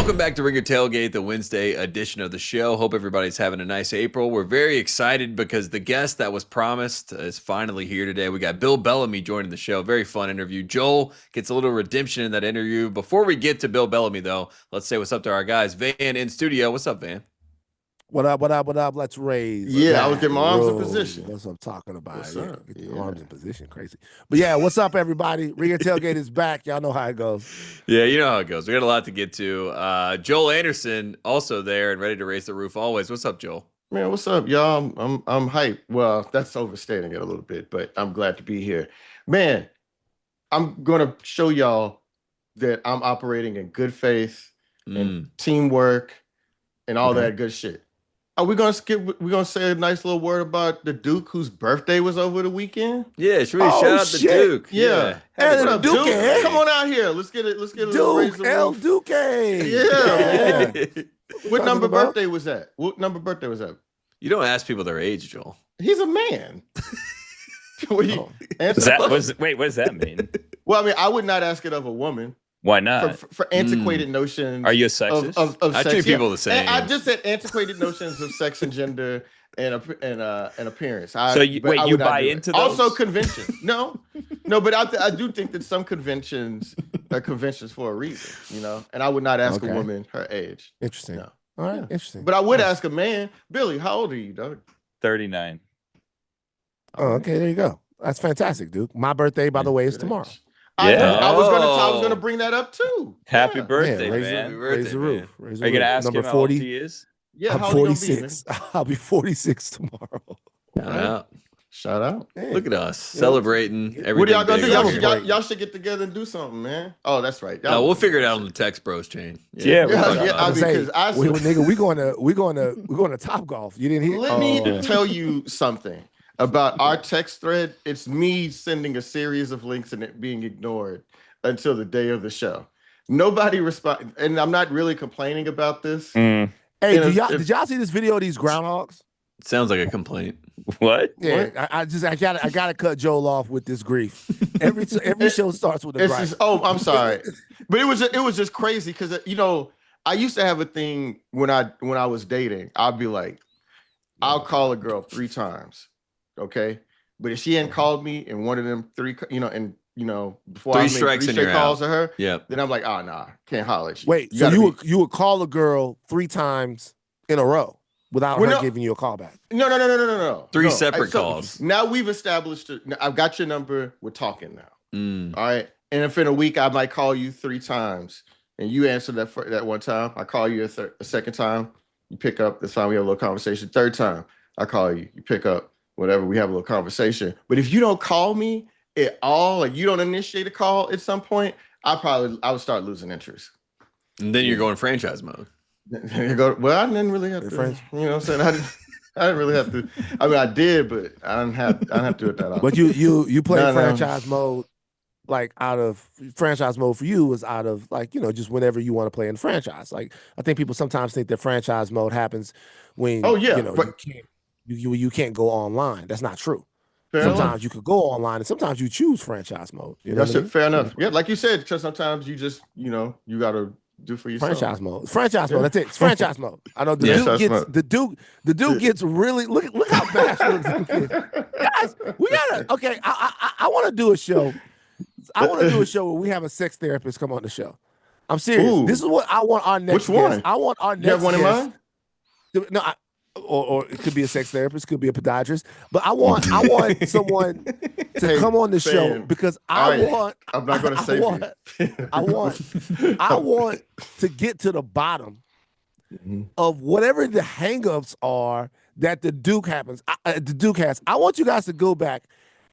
Welcome back to Ringer Tailgate, the Wednesday edition of the show. Hope everybody's having a nice April. We're very excited because the guest that was promised is finally here today. We got Bill Bellamy joining the show. Very fun interview. Joel gets a little redemption in that interview. Before we get to Bill Bellamy, though, let's say what's up to our guys. Van in studio. What's up, Van? What up, what up, what up? Let's raise. Yeah, I was getting my arms in position. That's what I'm talking about. What's yeah, up? get your arms in position. Crazy. But yeah, what's up, everybody? Ringer Tailgate is back. Y'all know how it goes. Yeah, you know how it goes. We got a lot to get to. Joel Anderson also there and ready to raise the roof always. What's up, Joel? Man, what's up, y'all? I'm hyped. Well, that's overstating it a little bit, but I'm glad to be here. Man, I'm gonna show y'all that I'm operating in good faith and teamwork and all that good shit. Are we gonna say a nice little word about the Duke whose birthday was over the weekend? Yeah, should we shout out the Duke? Yeah. Hey, What up, Duke? Duke? Come on out here. Let's get it. Duke, El Duque. Yeah. What number about? birthday was that? What number birthday was that? You don't ask people their age, Joel. He's a man. What do you answer? Wait, what does that mean? Well, I mean, I would not ask it of a woman. Why not? For antiquated notions. Are you a sexist? Of I sex. treat people the same. And I just said antiquated notions of sex and gender and appearance. So you buy into those? Also conventions. No, but I do think that some conventions are conventions for a reason, you know. And I would not ask a woman her age. Interesting. No. All right, interesting. But I would ask a man, Billy, how old are you, dog? 39. Oh, okay, there you go. That's fantastic, Duke. My birthday, by the way, is tomorrow. I was gonna bring that up too. Happy birthday, raise man. Raise the roof. Raise the Are you gonna roof. ask Number him how 40? old he is? Yeah, I'm how old you gonna be, 46. I'll be 46 tomorrow. Shout out. Hey. Look at us celebrating everything. What are y'all gonna big. do? Y'all should get together and do something, man. Oh, that's right. No, we'll figure it out on the text bros chain. Nigga, we going to Top Golf. You didn't hear? Let me tell you something about our text thread. It's me sending a series of links and it being ignored until the day of the show. Nobody respond, and I'm not really complaining about this. Hey, did y'all see this video of these groundhogs? It sounds like a complaint. What? Yeah, what? I gotta cut Joel off with this grief. Every show starts with a gripe. I'm sorry, but it was just crazy because I used to have a thing when I was dating. I'd be like, I'll call a girl 3 times, okay, but if she hadn't called me in one of them 3, before I made 3 straight calls to her, then I'm like, oh nah, can't holler at you. Wait, so you would call a girl 3 times in a row without her giving you a call back? No. 3 separate calls. Now we've established it. I've got your number. We're talking now. All right. And if in a week I might call you 3 times and you answer that one time, I call you a second time, you pick up. That's fine. We have a little conversation. 3rd time, I call you, you pick up. Whatever. We have a little conversation. But if you don't call me at all, like you don't initiate a call at some point, I would start losing interest. And then you're going franchise mode. Well, I didn't really have to. You know what I'm saying? I didn't really have to. I mean, I did, but I didn't have to do it that often. But you play franchise mode, like franchise mode for you was out of like, just whenever you want to play in franchise. Like I think people sometimes think that franchise mode happens when you can't go online. That's not true. Sometimes you could go online and sometimes you choose franchise mode. That's it. Fair enough. Yeah, like you said, because sometimes you just you gotta do for yourself. Franchise mode. That's it. It's franchise mode. I know the Duke gets really look how bashful the Duke is. Guys, we gotta I want to do a show. I want to do a show where we have a sex therapist come on the show. I'm serious. Ooh. This is what I want our next Which one? guest. I want our next You have one in guest. mind? No, or it could be a sex therapist, could be a podiatrist, but I want someone to come on the show because I'm not going to say I want to get to the bottom of whatever the hangups are that the Duke has. I want you guys to go back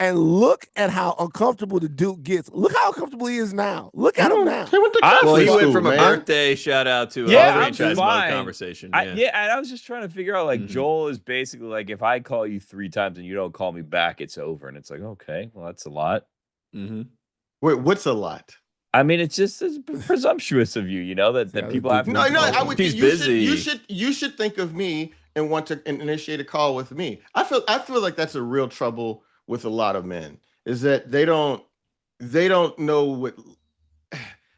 and look at how uncomfortable the Duke gets. Look how uncomfortable he is now. Look at him now. He went from a birthday shout out to a franchise mode conversation. And I was just trying to figure out, like, Joel is basically like, if I call you 3 times and you don't call me back, it's over. And it's like, okay, well, that's a lot. Wait, what's a lot? I mean, it's presumptuous of you, that people have. No, I would. He's busy. You should think of me and want to initiate a call with me. I feel like that's a real trouble with a lot of men, is that they don't know what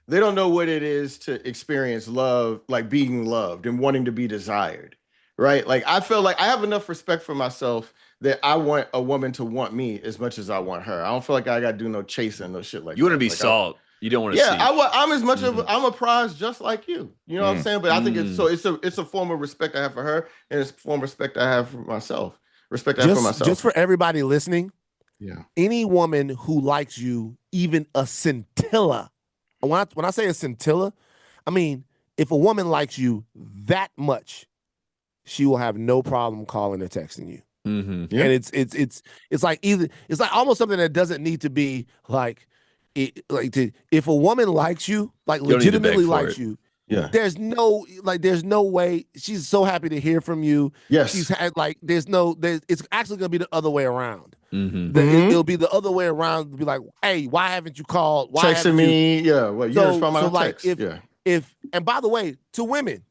They don't know what it is to experience love, like being loved and wanting to be desired, right? Like I feel like I have enough respect for myself that I want a woman to want me as much as I want her. I don't feel like I got to do no chasing, no shit like that. You want to be like salt. You don't want to. Yeah, I'm as much of I'm a prize just like you. You know what I'm saying? But I think it's a form of respect I have for her, and it's a form of respect I have for myself. Respect I have for myself. Just for everybody listening. Yeah. Any woman who likes you, even a scintilla. When I say a scintilla, I mean if a woman likes you that much, she will have no problem calling or texting you. Yeah. And it's like it's like almost something that doesn't need to be like. If a woman likes you, like legitimately likes you, there's no way. She's so happy to hear from you. Yes, she's had it's actually gonna be the other way around. It'll be the other way around to be like, hey, why haven't you called? Why texting me? Yeah, well, you respond my text. If and by the way, to women,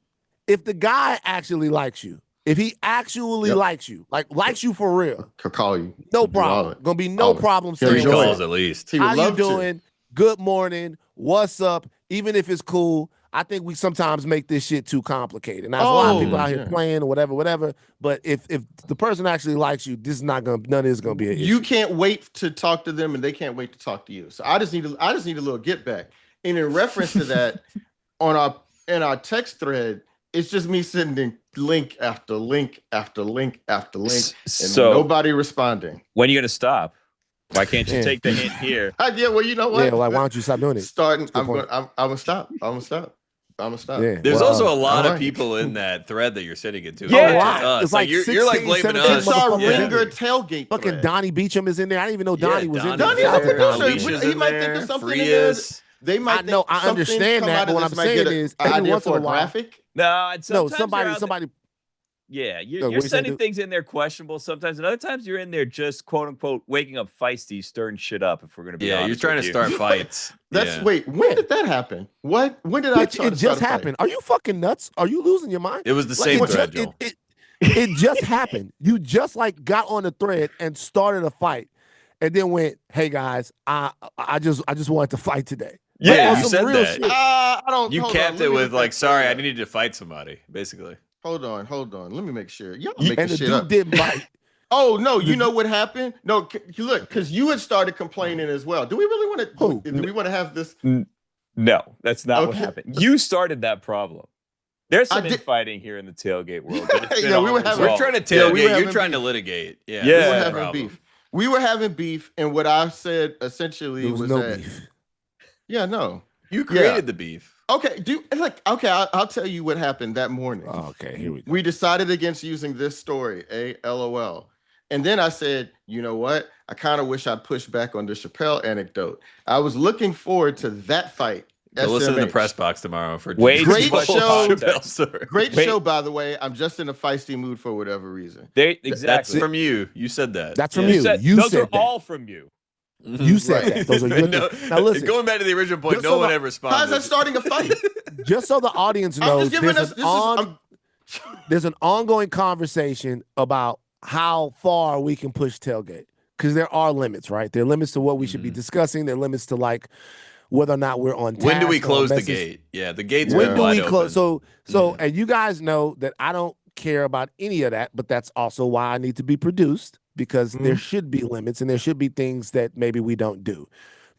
if the guy actually likes you, if he actually likes you, likes you for real, could call you. No problem. Gonna be no problem. 3 calls at least. How you doing? Good morning. What's up? Even if it's cool, I think we sometimes make this shit too complicated. Now, there's a lot of people out here playing or whatever. But if the person actually likes you, this is not gonna. None of this is gonna be an issue. You can't wait to talk to them, and they can't wait to talk to you. So I just need a little get back. And in reference to that, in our text thread, it's just me sending link after link after link after link, and nobody responding. When are you gonna stop? Why can't you take the hint here? Yeah, well, you know what? Yeah, like why don't you stop doing it? I'm gonna stop. Yeah. There's also a lot of people in that thread that you're sending it to. Yeah, it's like you're like blaming us. It's our Ringer tailgate. Fucking Donnie Beacham is in there. I didn't even know Donnie was in there. Donnie's a producer. He might think of something in there. They might. I understand that, but what I'm saying is, every once in a while, somebody. Yeah, you're sending things in there questionable sometimes, and other times you're in there just quote unquote waking up feisty, stirring shit up. If we're gonna be honest, you're trying to start fights. Wait, when did that happen? What? When did I? It just happened. Are you fucking nuts? Are you losing your mind? It was the same thread, Joel. It just happened. You just got on the thread and started a fight, and then went, "Hey guys, I just wanted to fight today." Yeah, you said that. I don't. You capped it with like, "Sorry, I needed to fight somebody." Basically. Hold on. Let me make sure. Y'all making and the shit dude up. Didn't bite. Oh no! You know what happened? No, look, because you had started complaining as well. Do we really want to? Do we want to have this? No, that's not what happened. You started that problem. There's some infighting here in the tailgate world. We're trying to tailgate. You're trying to litigate. Yeah. We were having beef. We were having beef, and what I said essentially was no that. Beef. Yeah, no. You created the beef. Okay, I'll tell you what happened that morning. Okay, here we go. We decided against using this story, LOL. And then I said, you know what? I kind of wish I'd pushed back on the Chappelle anecdote. I was looking forward to that fight. So listen to the press box tomorrow for great show. Great show, by the way. I'm just in a feisty mood for whatever reason. Exactly. That's from you. You said that. That's from you. Those are all from you. You said that. Those are your now listen. Going back to the original point, no one ever responded. How's that starting a fight? Just so the audience knows, there's an ongoing conversation about how far we can push tailgate. Because there are limits, right? There are limits to what we should be discussing. There are limits to like whether or not we're on task. When do we close the gate? Yeah, the gate's when do we close? So and you guys know that I don't care about any of that, but that's also why I need to be produced. Because there should be limits and there should be things that maybe we don't do.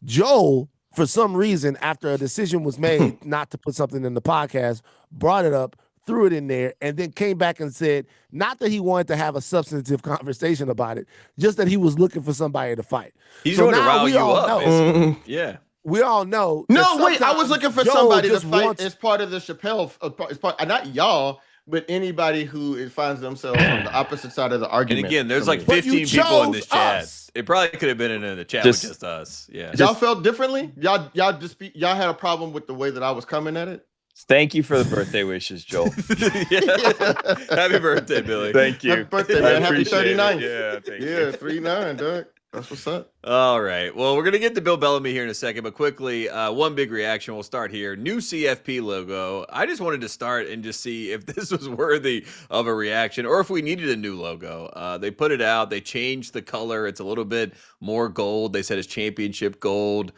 Joel, for some reason, after a decision was made not to put something in the podcast, brought it up, threw it in there, and then came back and said, not that he wanted to have a substantive conversation about it, just that he was looking for somebody to fight. He's going to rile you up, yeah. We all know. No, wait, I was looking for somebody to fight as part of the Chappelle, not y'all, but anybody who finds themselves on the opposite side of the argument. And again, there's like 15 people in this chat. It probably could have been in the chat with just us. Yeah. Y'all felt differently? Y'all had a problem with the way that I was coming at it? Thank you for the birthday wishes, Joel. Happy birthday, Billy. Thank you. Happy birthday, man. Happy 39th. Yeah, thank you. 39, dog. That's what's up. All right. Well, we're going to get to Bill Bellamy here in a second, but quickly, one big reaction. We'll start here. New CFP logo. I just wanted to start and just see if this was worthy of a reaction or if we needed a new logo. They put it out. They changed the color. It's a little bit more gold. They said it's championship gold.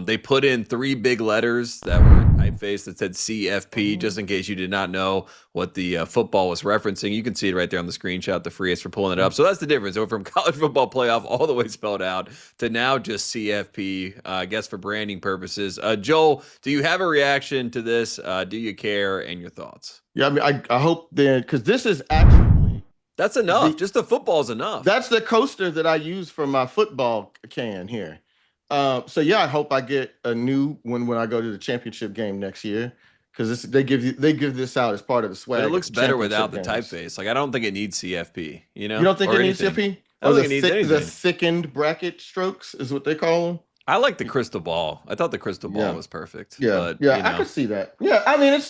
They put in 3 big letters that were typeface that said CFP, just in case you did not know what the football was referencing. You can see it right there on the screenshot, the Frias for pulling it up. So that's the difference. So from college football playoff all the way spelled out to now just CFP, I guess for branding purposes. Joel, do you have a reaction to this? Do you care, and your thoughts? Yeah, I mean, I hope then, because this is actually... That's enough. Just the football's enough. That's the coaster that I use for my football can here. So yeah, I hope I get a new one when I go to the championship game next year, because they give this out as part of the swag. But it looks better without the typeface. Like, I don't think it needs CFP. You know, you don't think it needs CFP? I don't think it needs anything. The thickened bracket strokes is what they call them. I like the crystal ball. I thought the crystal ball was perfect. Yeah, but, yeah, I could see that. Yeah, I mean, it's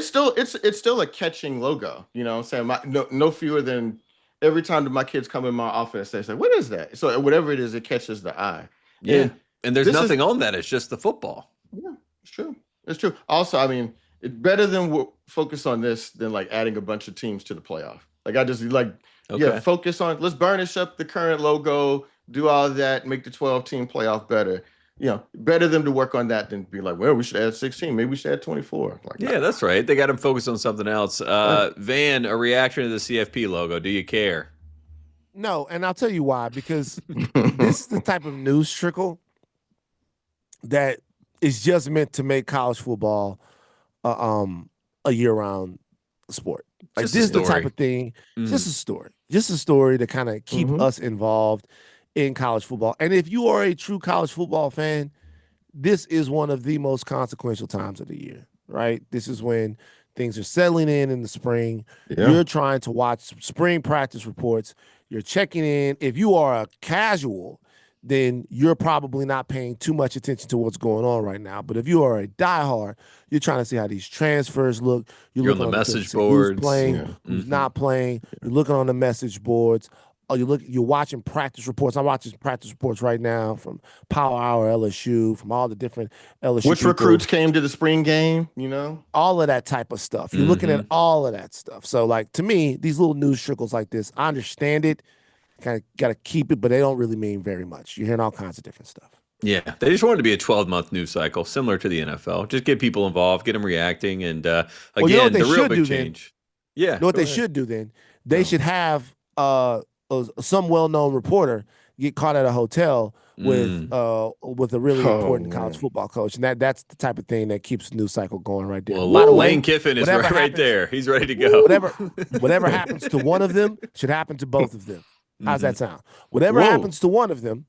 still a catching logo. You know what I'm saying? No fewer than every time my kids come in my office, they say, "What is that?" So whatever it is, it catches the eye. Yeah, and there's nothing on that. It's just the football. Yeah, it's true. It's true. Also, I mean, it's better than focus on this than like adding a bunch of teams to the playoff. Like, I just focus on, let's burnish up the current logo, do all of that, make the 12-team playoff better. You know, better them to work on that than be like, well, we should add 16. Maybe we should add 24. Like, yeah, that's right. They got them focused on something else. Van, a reaction to the CFP logo. Do you care? No, and I'll tell you why. Because this is the type of news trickle that is just meant to make college football a year-round sport. Like, this is the type of thing, just a story to kind of keep us involved in college football. And if you are a true college football fan, this is one of the most consequential times of the year, right? This is when things are settling in the spring. Yeah. You're trying to watch spring practice reports. You're checking in. If you are a casual, then you're probably not paying too much attention to what's going on right now. But if you are a diehard, you're trying to see how these transfers look. You're on the message boards. Who's playing, who's not playing. You're looking on the message boards. You're watching practice reports. I'm watching practice reports right now from Power Hour LSU, from all the different LSU. Which recruits came to the spring game, you know? All of that type of stuff. You're looking at all of that stuff. So, like, to me, these little news trickles like this, I understand it. Kind of got to keep it, but they don't really mean very much. You're hearing all kinds of different stuff. Yeah, they just wanted to be a 12-month news cycle, similar to the NFL. Just get people involved, get them reacting, and again, the real big change. Yeah, you know what they should do then? They should have some well-known reporter get caught at a hotel with a really important college football coach, and that's the type of thing that keeps the news cycle going right there. Well, by the way, Lane Kiffin is right there. He's ready to go. Whatever happens to one of them should happen to both of them. How's that sound? Whatever happens to one of them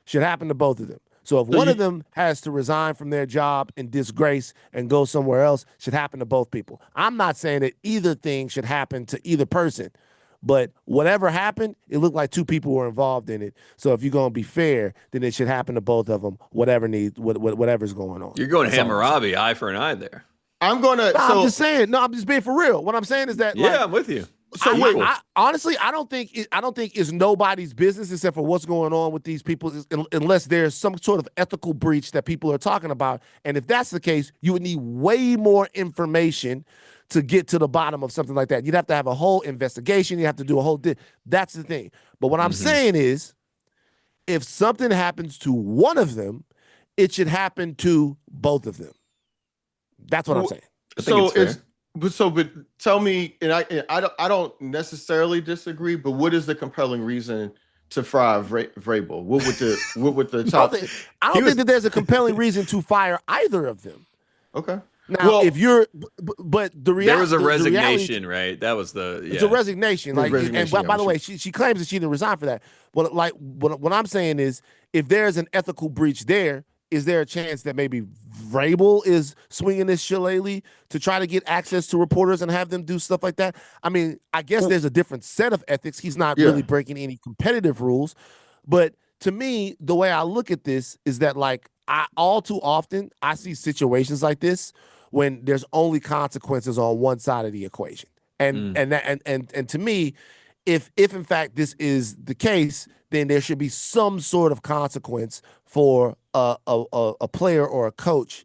should happen to both of them. So if one of them has to resign from their job in disgrace and go somewhere else, should happen to both people. I'm not saying that either thing should happen to either person, but whatever happened, it looked like two people were involved in it. So if you're going to be fair, then it should happen to both of them, whatever's going on. You're going Hammurabi, eye for an eye there. I'm going to... I'm just saying, no, I'm just being for real. What I'm saying is that... Yeah, I'm with you. So honestly, I don't think it's nobody's business except for what's going on with these people, unless there's some sort of ethical breach that people are talking about. And if that's the case, you would need way more information to get to the bottom of something like that. You'd have to have a whole investigation. You have to do a whole. That's the thing. But what I'm saying is, if something happens to one of them, it should happen to both of them. That's what I'm saying. But tell me, and I don't necessarily disagree, but what is the compelling reason to fire Vrabel? What would the top? I don't think that there's a compelling reason to fire either of them. Okay. Now, if you're, but the reality, there was a resignation, right? That was it's a resignation. Like, and by the way, she claims that she didn't resign for that. But like, what I'm saying is, if there's an ethical breach there, is there a chance that maybe Vrabel is swinging this shillelagh to try to get access to reporters and have them do stuff like that? I mean, I guess there's a different set of ethics. He's not really breaking any competitive rules. But to me, the way I look at this is that, like, all too often I see situations like this when there's only consequences on one side of the equation. And to me, if in fact this is the case, then there should be some sort of consequence for a player or a coach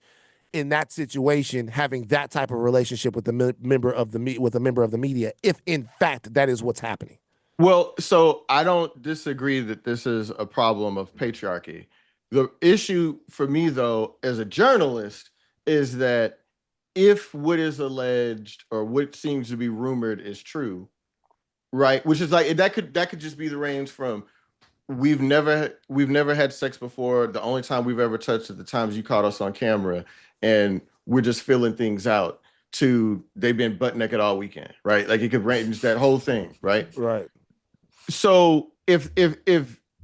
in that situation having that type of relationship with a member of the media, if in fact that is what's happening. Well, so I don't disagree that this is a problem of patriarchy. The issue for me, though, as a journalist, is that if what is alleged or what seems to be rumored is true, right? Which is like that could just be the range from we've never had sex before. The only time we've ever touched at the times you caught us on camera, and we're just filling things out. To they've been butt naked all weekend, right? Like it could range that whole thing, right? Right. So if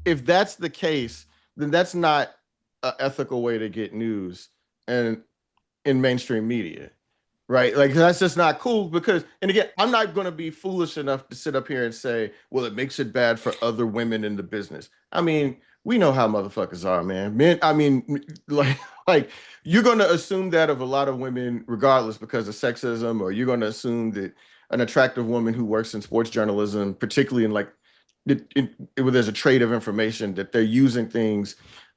that's the case, then that's not an ethical way to get news and in mainstream media, right? Like that's just not cool because, and again, I'm not going to be foolish enough to sit up here and say, well, it makes it bad for other women in the business. I mean, we know how motherfuckers are, man. Men, I mean, like you're going to assume that of a lot of women, regardless, because of sexism, or you're going to assume that an attractive woman who works in sports journalism, particularly in like, there's a trade of information, that they're using things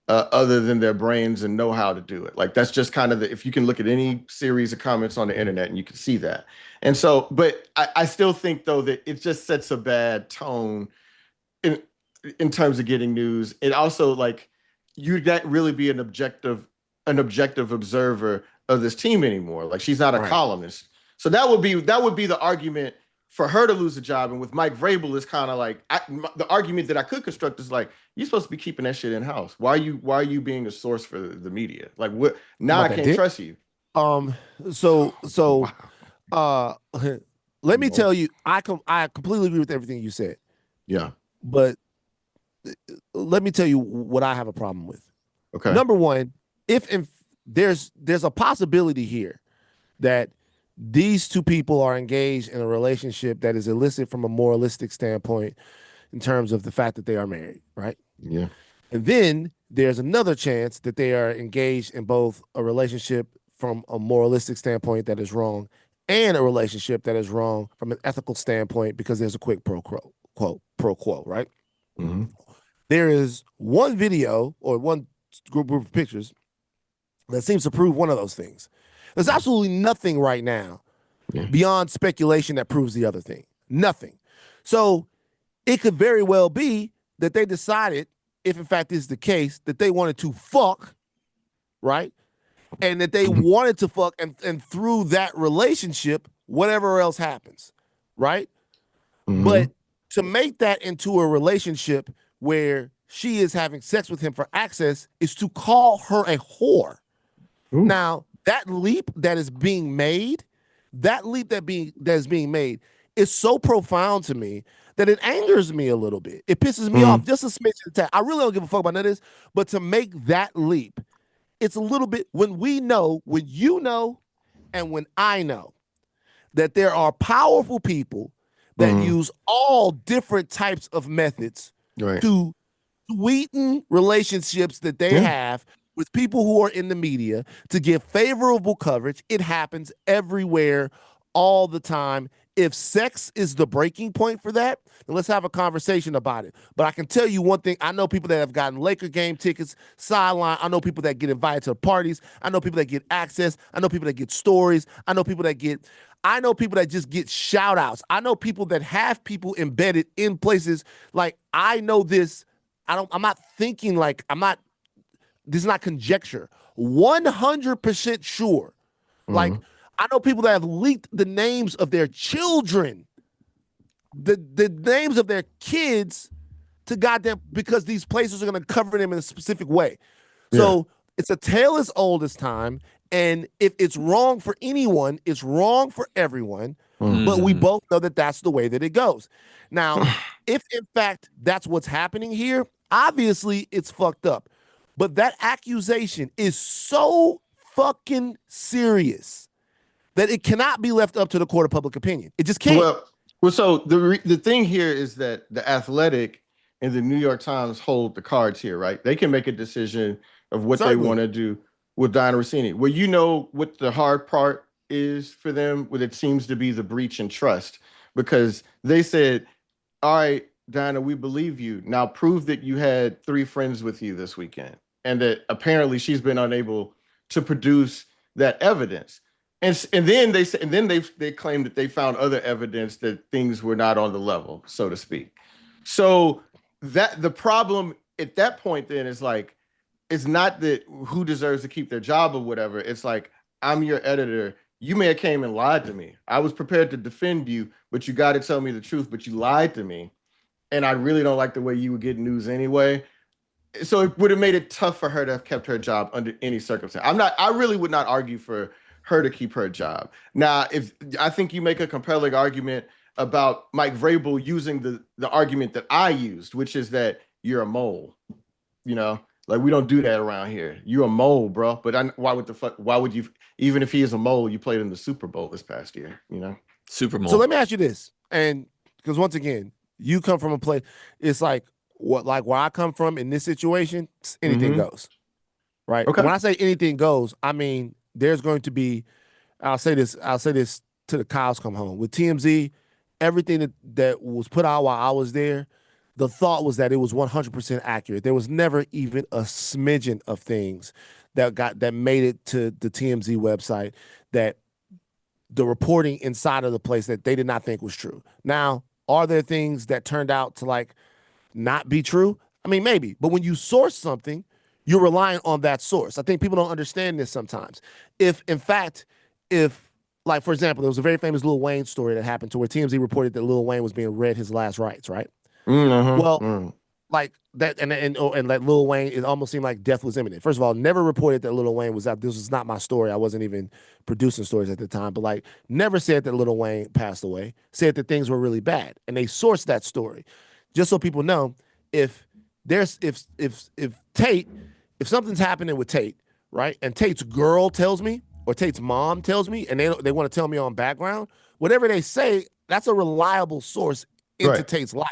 other than their brains and know how to do it. Like that's just kind of if you can look at any series of comments on the internet and you can see that. And so, but I still think though that it just sets a bad tone in terms of getting news. It also like you can't really be an objective observer of this team anymore. Like she's not a columnist. So that would be the argument for her to lose a job. And with Mike Vrabel, is kind of like the argument that I could construct is like, you're supposed to be keeping that shit in house. Why are you being a source for the media? Like what? Now I can't trust you. Let me tell you, I completely agree with everything you said. Yeah. But let me tell you what I have a problem with. Okay. Number one, if there's a possibility here that these two people are engaged in a relationship that is illicit from a moralistic standpoint in terms of the fact that they are married, right? Yeah. And then there's another chance that they are engaged in both a relationship from a moralistic standpoint that is wrong and a relationship that is wrong from an ethical standpoint because there's a quick pro quo, right? Mm-hmm. There is one video or one group of pictures that seems to prove one of those things. There's absolutely nothing right now beyond speculation that proves the other thing. Nothing. So it could very well be that they decided, if in fact this is the case, that they wanted to fuck, right? And that they wanted to fuck, and through that relationship, whatever else happens, right? Mm-hmm. But to make that into a relationship where she is having sex with him for access is to call her a whore. Ooh. Now, that leap that is being made, is so profound to me that it angers me a little bit. It pisses me off just a smidge. I really don't give a fuck about none of this, but to make that leap, it's a little bit when you know, and when I know that there are powerful people that use all different types of methods to sweeten relationships that they have with people who are in the media to get favorable coverage. It happens everywhere all the time. If sex is the breaking point for that, then let's have a conversation about it. But I can tell you one thing. I know people that have gotten Laker game tickets, sideline. I know people that get invited to parties. I know people that get access. I know people that get stories. I know people that just get shout outs. I know people that have people embedded in places. Like I know this. I'm not thinking like this is not conjecture. 100% sure. Like I know people that have leaked the names of their children, the names of their kids to goddamn, because these places are going to cover them in a specific way. So it's a tale as old as time. And if it's wrong for anyone, it's wrong for everyone. But we both know that that's the way that it goes. Now, if in fact that's what's happening here, obviously it's fucked up. But that accusation is so fucking serious that it cannot be left up to the court of public opinion. It just can't. Well, so the thing here is that the Athletic and the New York Times hold the cards here, right? They can make a decision of what they want to do with Dianna Russini. Well, you know what the hard part is for them, what it seems to be the breach in trust, because they said, all right, Dianna, we believe you. Now prove that you had 3 friends with you this weekend, and that apparently she's been unable to produce that evidence. And then they claim that they found other evidence that things were not on the level, so to speak. So that the problem at that point then is like, it's not that who deserves to keep their job or whatever. It's like, I'm your editor. You may have came and lied to me. I was prepared to defend you, but you got to tell me the truth, but you lied to me. And I really don't like the way you would get news anyway. So it would have made it tough for her to have kept her job under any circumstance. I really would not argue for her to keep her job. Now, if I think you make a compelling argument about Mike Vrabel using the argument that I used, which is that you're a mole, you know, like we don't do that around here. You're a mole, bro. But why would you, even if he is a mole, you played in the Super Bowl this past year, you know? Super Bowl. So let me ask you this. And because once again, you come from a place, it's like where I come from in this situation, anything goes. Right. Okay. When I say anything goes, I mean there's going to be, I'll say this to the cows come home. With TMZ, everything that was put out while I was there, the thought was that it was 100% accurate. There was never even a smidgen of things that made it to the TMZ website that the reporting inside of the place that they did not think was true. Now, are there things that turned out to like not be true? I mean, maybe. But when you source something, you're relying on that source. I think people don't understand this sometimes. If, like, for example, there was a very famous Lil Wayne story that happened to where TMZ reported that Lil Wayne was being read his last rites, right? Like that, and like Lil Wayne, it almost seemed like death was imminent. First of all, never reported that Lil Wayne was out. This was not my story. I wasn't even producing stories at the time, but like never said that Lil Wayne passed away. Said that things were really bad, and they sourced that story. Just so people know, if something's happening with Tate, right, and Tate's girl tells me, or Tate's mom tells me, and they want to tell me on background, whatever they say, that's a reliable source into Tate's life.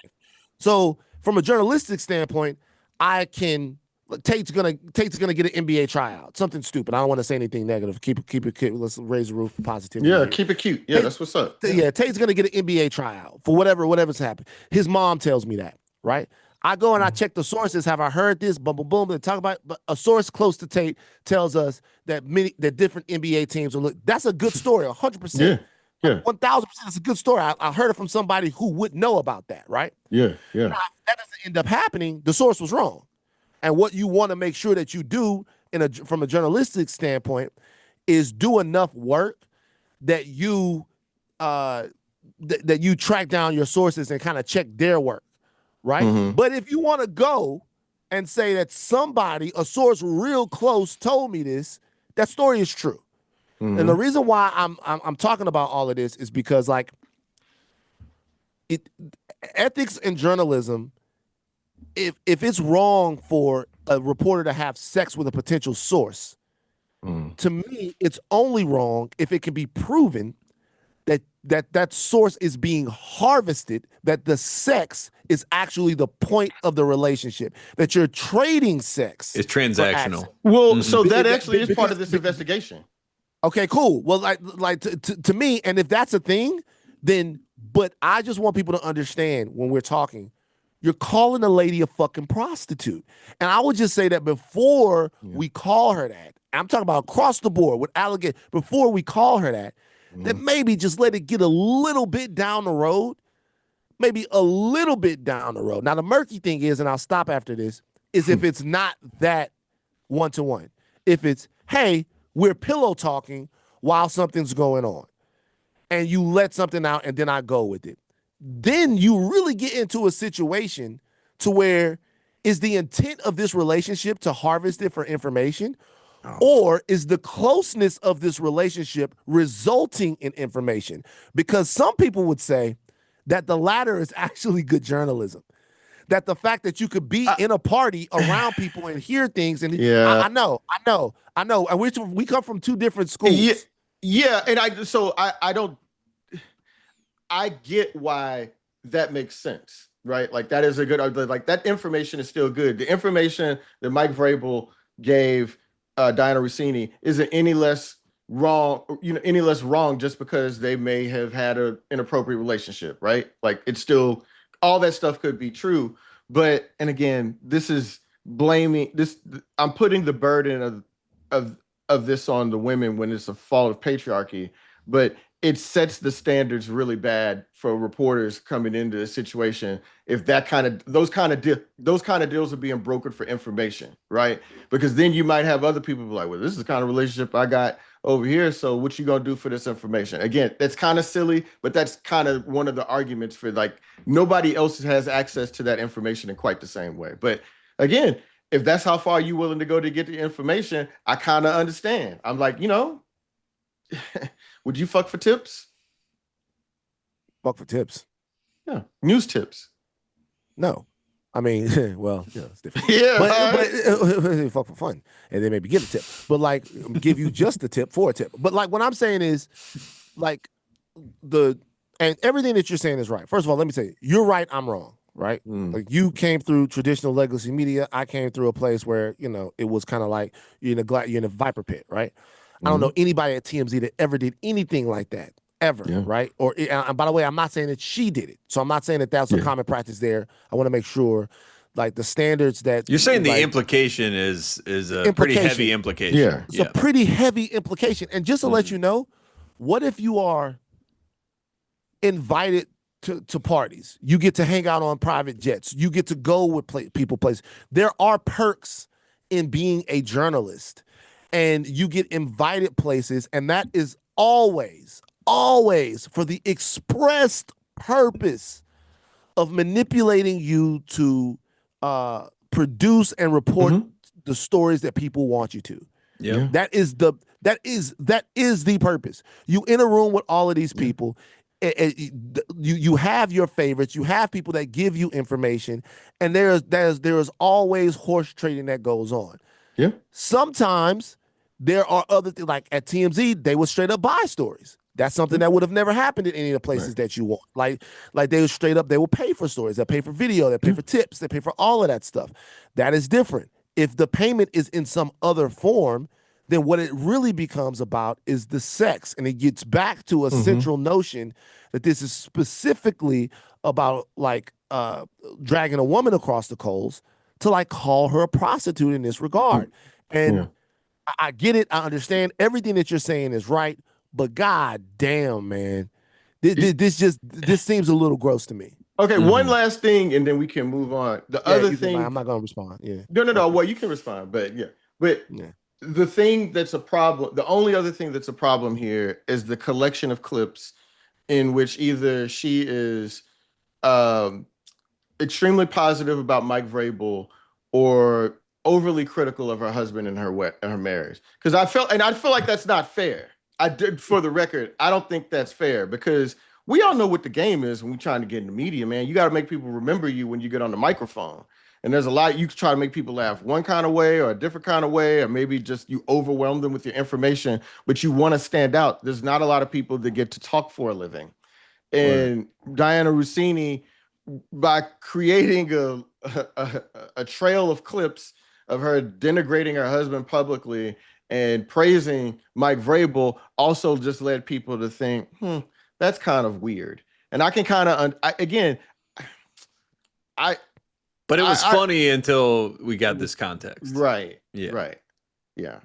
So from a journalistic standpoint, Tate's gonna get an NBA tryout. Something stupid. I don't want to say anything negative. Keep it cute. Let's raise the roof of positivity. Yeah, keep it cute. Yeah, that's what's up. Yeah, Tate's gonna get an NBA tryout for whatever's happened. His mom tells me that, right? I go and I check the sources. Have I heard this? Boom, boom, boom. They talk about, but a source close to Tate tells us that different NBA teams will look. That's a good story, 100%. Yeah, 1,000%. It's a good story. I heard it from somebody who would know about that, right? Yeah. Now, if that doesn't end up happening, the source was wrong. And what you want to make sure that you do from a journalistic standpoint is do enough work that you that you track down your sources and kind of check their work, right? But if you want to go and say that a source real close told me this, that story is true. And the reason why I'm talking about all of this is because like ethics in journalism, if it's wrong for a reporter to have sex with a potential source, to me, it's only wrong if it can be proven that source is being harvested, that the sex is actually the point of the relationship, that you're trading sex. It's transactional. Well, so that actually is part of this investigation. Okay, cool. Well, like to me, and if that's a thing, then, but I just want people to understand when we're talking, you're calling a lady a fucking prostitute. And I would just say that before we call her that, I'm talking about across the board with allegation, before we call her that, then maybe just let it get a little bit down the road, maybe a little bit down the road. Now, the murky thing is, and I'll stop after this, is if it's not that one-to-one. If it's, hey, we're pillow talking while something's going on, and you let something out and then I go with it. Then you really get into a situation to where is the intent of this relationship to harvest it for information, or is the closeness of this relationship resulting in information? Because some people would say that the latter is actually good journalism. That the fact that you could be in a party around people and hear things, and I know, and we come from two different schools. Yeah, and I get why that makes sense, right? Like that is a good, like that information is still good. The information that Mike Vrabel gave Dianna Russini isn't any less wrong, just because they may have had an inappropriate relationship, right? Like it's still, all that stuff could be true, but, and again, this is blaming this. I'm putting the burden of this on the women when it's a fault of patriarchy. But it sets the standards really bad for reporters coming into a situation if those kind of deals are being brokered for information, right? Because then you might have other people be like, well, this is the kind of relationship I got over here, so what you gonna do for this information? Again, that's kind of silly, but that's kind of one of the arguments for like nobody else has access to that information in quite the same way. But again, if that's how far you're willing to go to get the information, I kind of understand. I'm like, would you fuck for tips? Fuck for tips? Yeah. News tips? No. I mean, well, it's different. Yeah. But fuck for fun. And then maybe give a tip. But like give you just the tip for a tip. But like what I'm saying is like and everything that you're saying is right. First of all, let me say, you're right, I'm wrong. Right? Like you came through traditional legacy media. I came through a place where, it was kind of like you're in a viper pit, right? I don't know anybody at TMZ that ever did anything like that, ever, right? Or by the way, I'm not saying that she did it. So I'm not saying that that's a common practice there. I want to make sure, like the standards that you're saying the implication is a pretty heavy implication. Yeah, it's a pretty heavy implication. And just to let you know, what if you are invited to parties? You get to hang out on private jets. You get to go with people places. There are perks in being a journalist. And you get invited places, and that is always for the expressed purpose of manipulating you to produce and report the stories that people want you to. Yeah, that is the purpose. You in a room with all of these people. You have your favorites. You have people that give you information, and there is always horse trading that goes on. Yeah. Sometimes there are other things, like at TMZ, they would straight up buy stories. That's something that would have never happened in any of the places that you want. Like they would straight up, they will pay for stories. They'll pay for video. They'll pay for tips. They pay for all of that stuff. That is different. If the payment is in some other form, then what it really becomes about is the sex. And it gets back to a central notion that this is specifically about like dragging a woman across the coals to like call her a prostitute in this regard. And I get it. I understand everything that you're saying is right, but god damn, man, this seems a little gross to me. Okay, one last thing, and then we can move on. The other thing, I'm not gonna respond. Yeah, no. Well, you can respond, but the thing that's a problem. The only other thing that's a problem here is the collection of clips in which either she is extremely positive about Mike Vrabel or overly critical of her husband and her marriage. Because I feel like that's not fair. For the record, I don't think that's fair, because we all know what the game is when we're trying to get in the media, man. You got to make people remember you when you get on the microphone. And there's a lot, you try to make people laugh one kind of way or a different kind of way, or maybe just you overwhelm them with your information, but you want to stand out. There's not a lot of people that get to talk for a living. And Dianna Russini, by creating a trail of clips of her denigrating her husband publicly and praising Mike Vrabel, also just led people to think, that's kind of weird. And I can kind of, but it was funny until we got this context. Right. Yeah. Right. Yeah.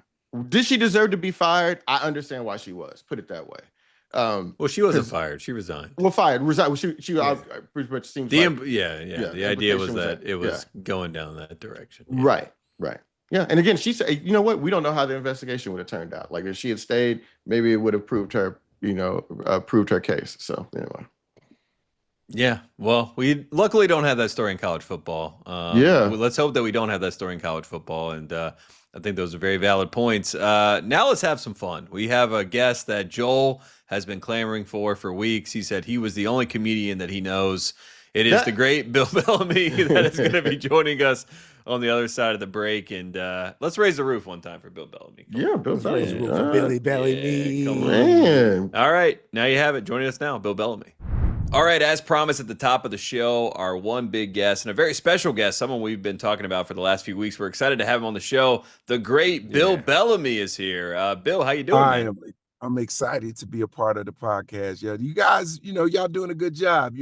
Did she deserve to be fired? I understand why she was. Put it that way. Well, she wasn't fired. She resigned. Well, fired. Resigned. She pretty much seems the like, The idea was that it was going down that direction. Yeah. Right. Right. Yeah. And again, she said, you know what? We don't know how the investigation would have turned out. Like if she had stayed, maybe it would have proved her, proved her case. So anyway. Yeah. Well, we luckily don't have that story in college football. Let's hope that we don't have that story in college football. And I think those are very valid points. Now let's have some fun. We have a guest that Joel has been clamoring for weeks. He said he was the only comedian that he knows. It is the great Bill Bellamy that is going to be joining us on the other side of the break. And let's raise the roof one time for Bill Bellamy. Bill Bellamy. Billy Bellamy. Man. All right. Now you have it. Joining us now, Bill Bellamy. All right, as promised at the top of the show, our one big guest and a very special guest, someone we've been talking about for the last few weeks. We're excited to have him on the show. The great Bill Bellamy is here. Bill, how you doing? I'm excited to be a part of the podcast. Yeah, you guys, y'all doing a good job.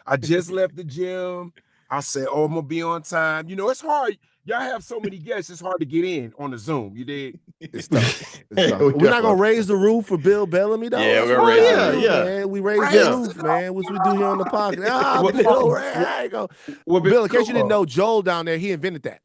I just left the gym. I said, oh, I'm gonna be on time. You know, it's hard. Y'all have so many guests, it's hard to get in on the Zoom. You did. It's tough. It's tough. We're not gonna raise the roof for Bill Bellamy, though. Yeah, we're gonna raise the roof. Man. We raise the roof, man. What we do here on the podcast. Bill, there you go. Bill, in case you didn't know, Joel down there, he invented that.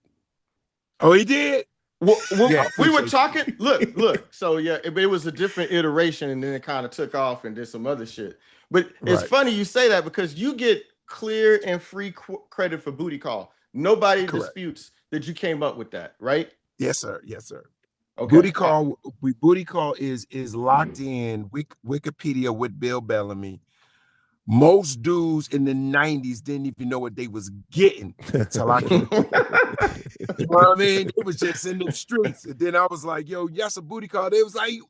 Oh, he did? Yeah, we were talking. Look. So yeah, it was a different iteration, and then it kind of took off and did some other shit. But it's funny you say that because you get clear and free credit for Booty Call. Nobody disputes that you came up with that, right? Yes, sir. Yes, sir. Okay. Booty Call is locked in Wikipedia with Bill Bellamy. Most dudes in the 90s didn't even know what they was getting until I came. You know what I mean? It was just in the streets. And then I was like, yo, yes, a booty call. They was like,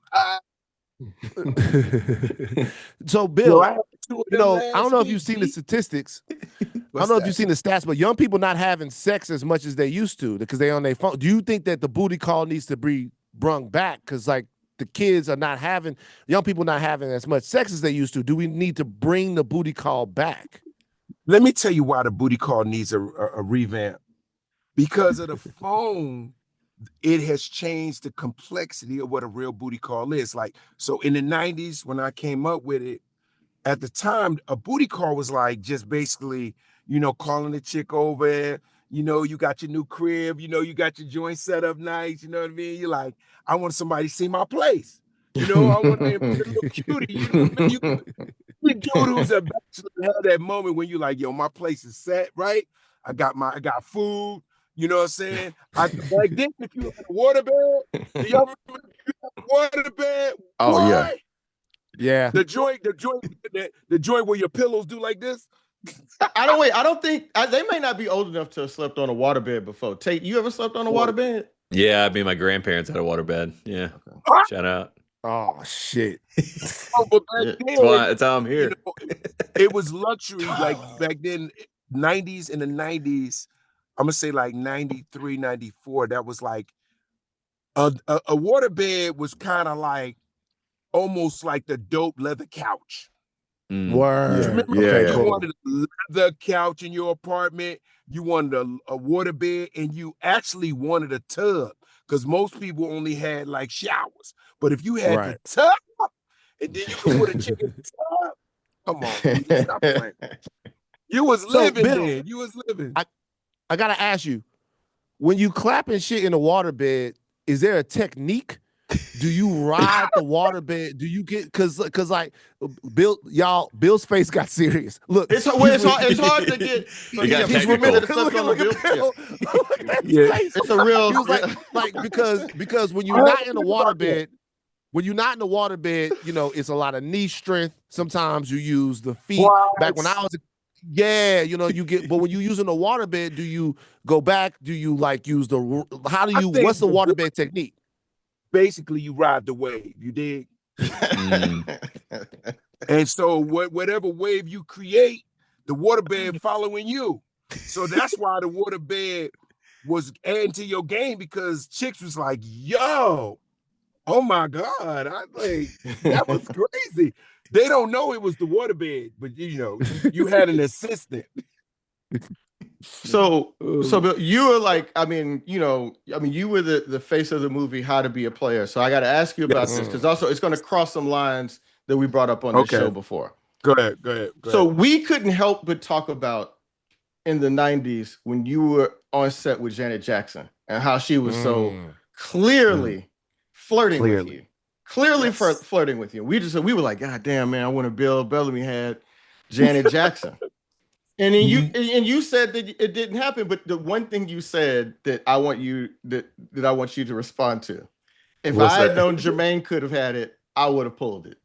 So, Bill, I don't know if you've seen the statistics. I don't know if you've seen the stats, but young people not having sex as much as they used to because they on their phone. Do you think that the booty call needs to be brung back? Because like the kids are not having, young people not having as much sex as they used to. Do we need to bring the booty call back? Let me tell you why the booty call needs a revamp. Because of the phone, it has changed the complexity of what a real booty call is. Like, so in the 90s, when I came up with it, at the time, a booty call was like just basically, you know, calling the chick over, you know, you got your new crib, you know, you got your joint set up nice, you know what I mean? You're like, I want somebody to see my place. You know, I want to be a little cutie. You know what I mean? You dude who's a bachelor had that moment when you're like, yo, my place is set, right? I got food. You know what I'm saying? Back then, if you had a waterbed, do y'all remember waterbed? Oh, boy? yeah. Yeah. The joint where your pillows do like this. I don't think they may not be old enough to have slept on a waterbed before. Tate, you ever slept on a waterbed? Yeah, I mean, my grandparents had a waterbed. Yeah. Okay. Shout out. Oh shit. But back then, that's how I'm here. You know, it was luxury. Like back then, 90s, in the 90s, I'm gonna say like 93, 94. That was like a waterbed was kind of like almost like the dope leather couch. Word. You wanted a leather couch in your apartment. You wanted a waterbed, and you actually wanted a tub because most people only had like showers. But if you had the tub, and then you could put a chick in the tub, come on, dude, stop playing. You was living, Bill, then. You was living. I gotta ask you, when you clapping shit in a waterbed, is there a technique? Do you ride the waterbed? Do you get cause like Bill's face got serious. Look, it's hard to get. He's look at Bill. It's a real. He was like because when you're not in the waterbed, you know, it's a lot of knee strength. Sometimes you use the feet. Back when I was you know, you get, but when you're using the waterbed, do you go back? Do you like use what's the waterbed technique? Basically, you ride the wave. You dig? And so whatever wave you create, the waterbed following you. So that's why the waterbed was adding to your game, because chicks was like, yo, oh my God. That was crazy. They don't know it was the waterbed, but you know, you had an assistant. So Bill, you were like, you were the face of the movie How to Be a Player. So I got to ask you about this, because also it's going to cross some lines that we brought up on this show before. Go ahead. So we couldn't help but talk about in the 90s when you were on set with Janet Jackson and how she was so clearly flirting with you. Flirting with you. We were like, God damn, man, I want to Bill Bellamy had Janet Jackson. And then you said that it didn't happen, but the one thing you said that I want you to respond to. If I had known Jermaine could have had it, I would have pulled it.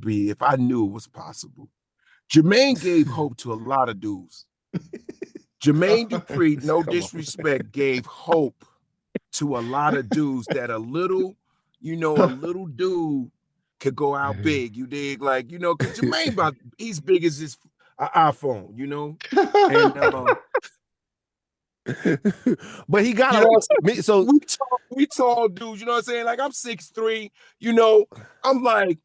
If I knew it was possible. Jermaine gave hope to a lot of dudes. Jermaine Dupri, no disrespect, gave hope to a lot of dudes that a little dude could go out big. You dig? Like, you know, because Jermaine he's big as his iPhone, you know. And but he got so we tall dudes, you know what I'm saying? Like, I'm 6'3", you know, I'm like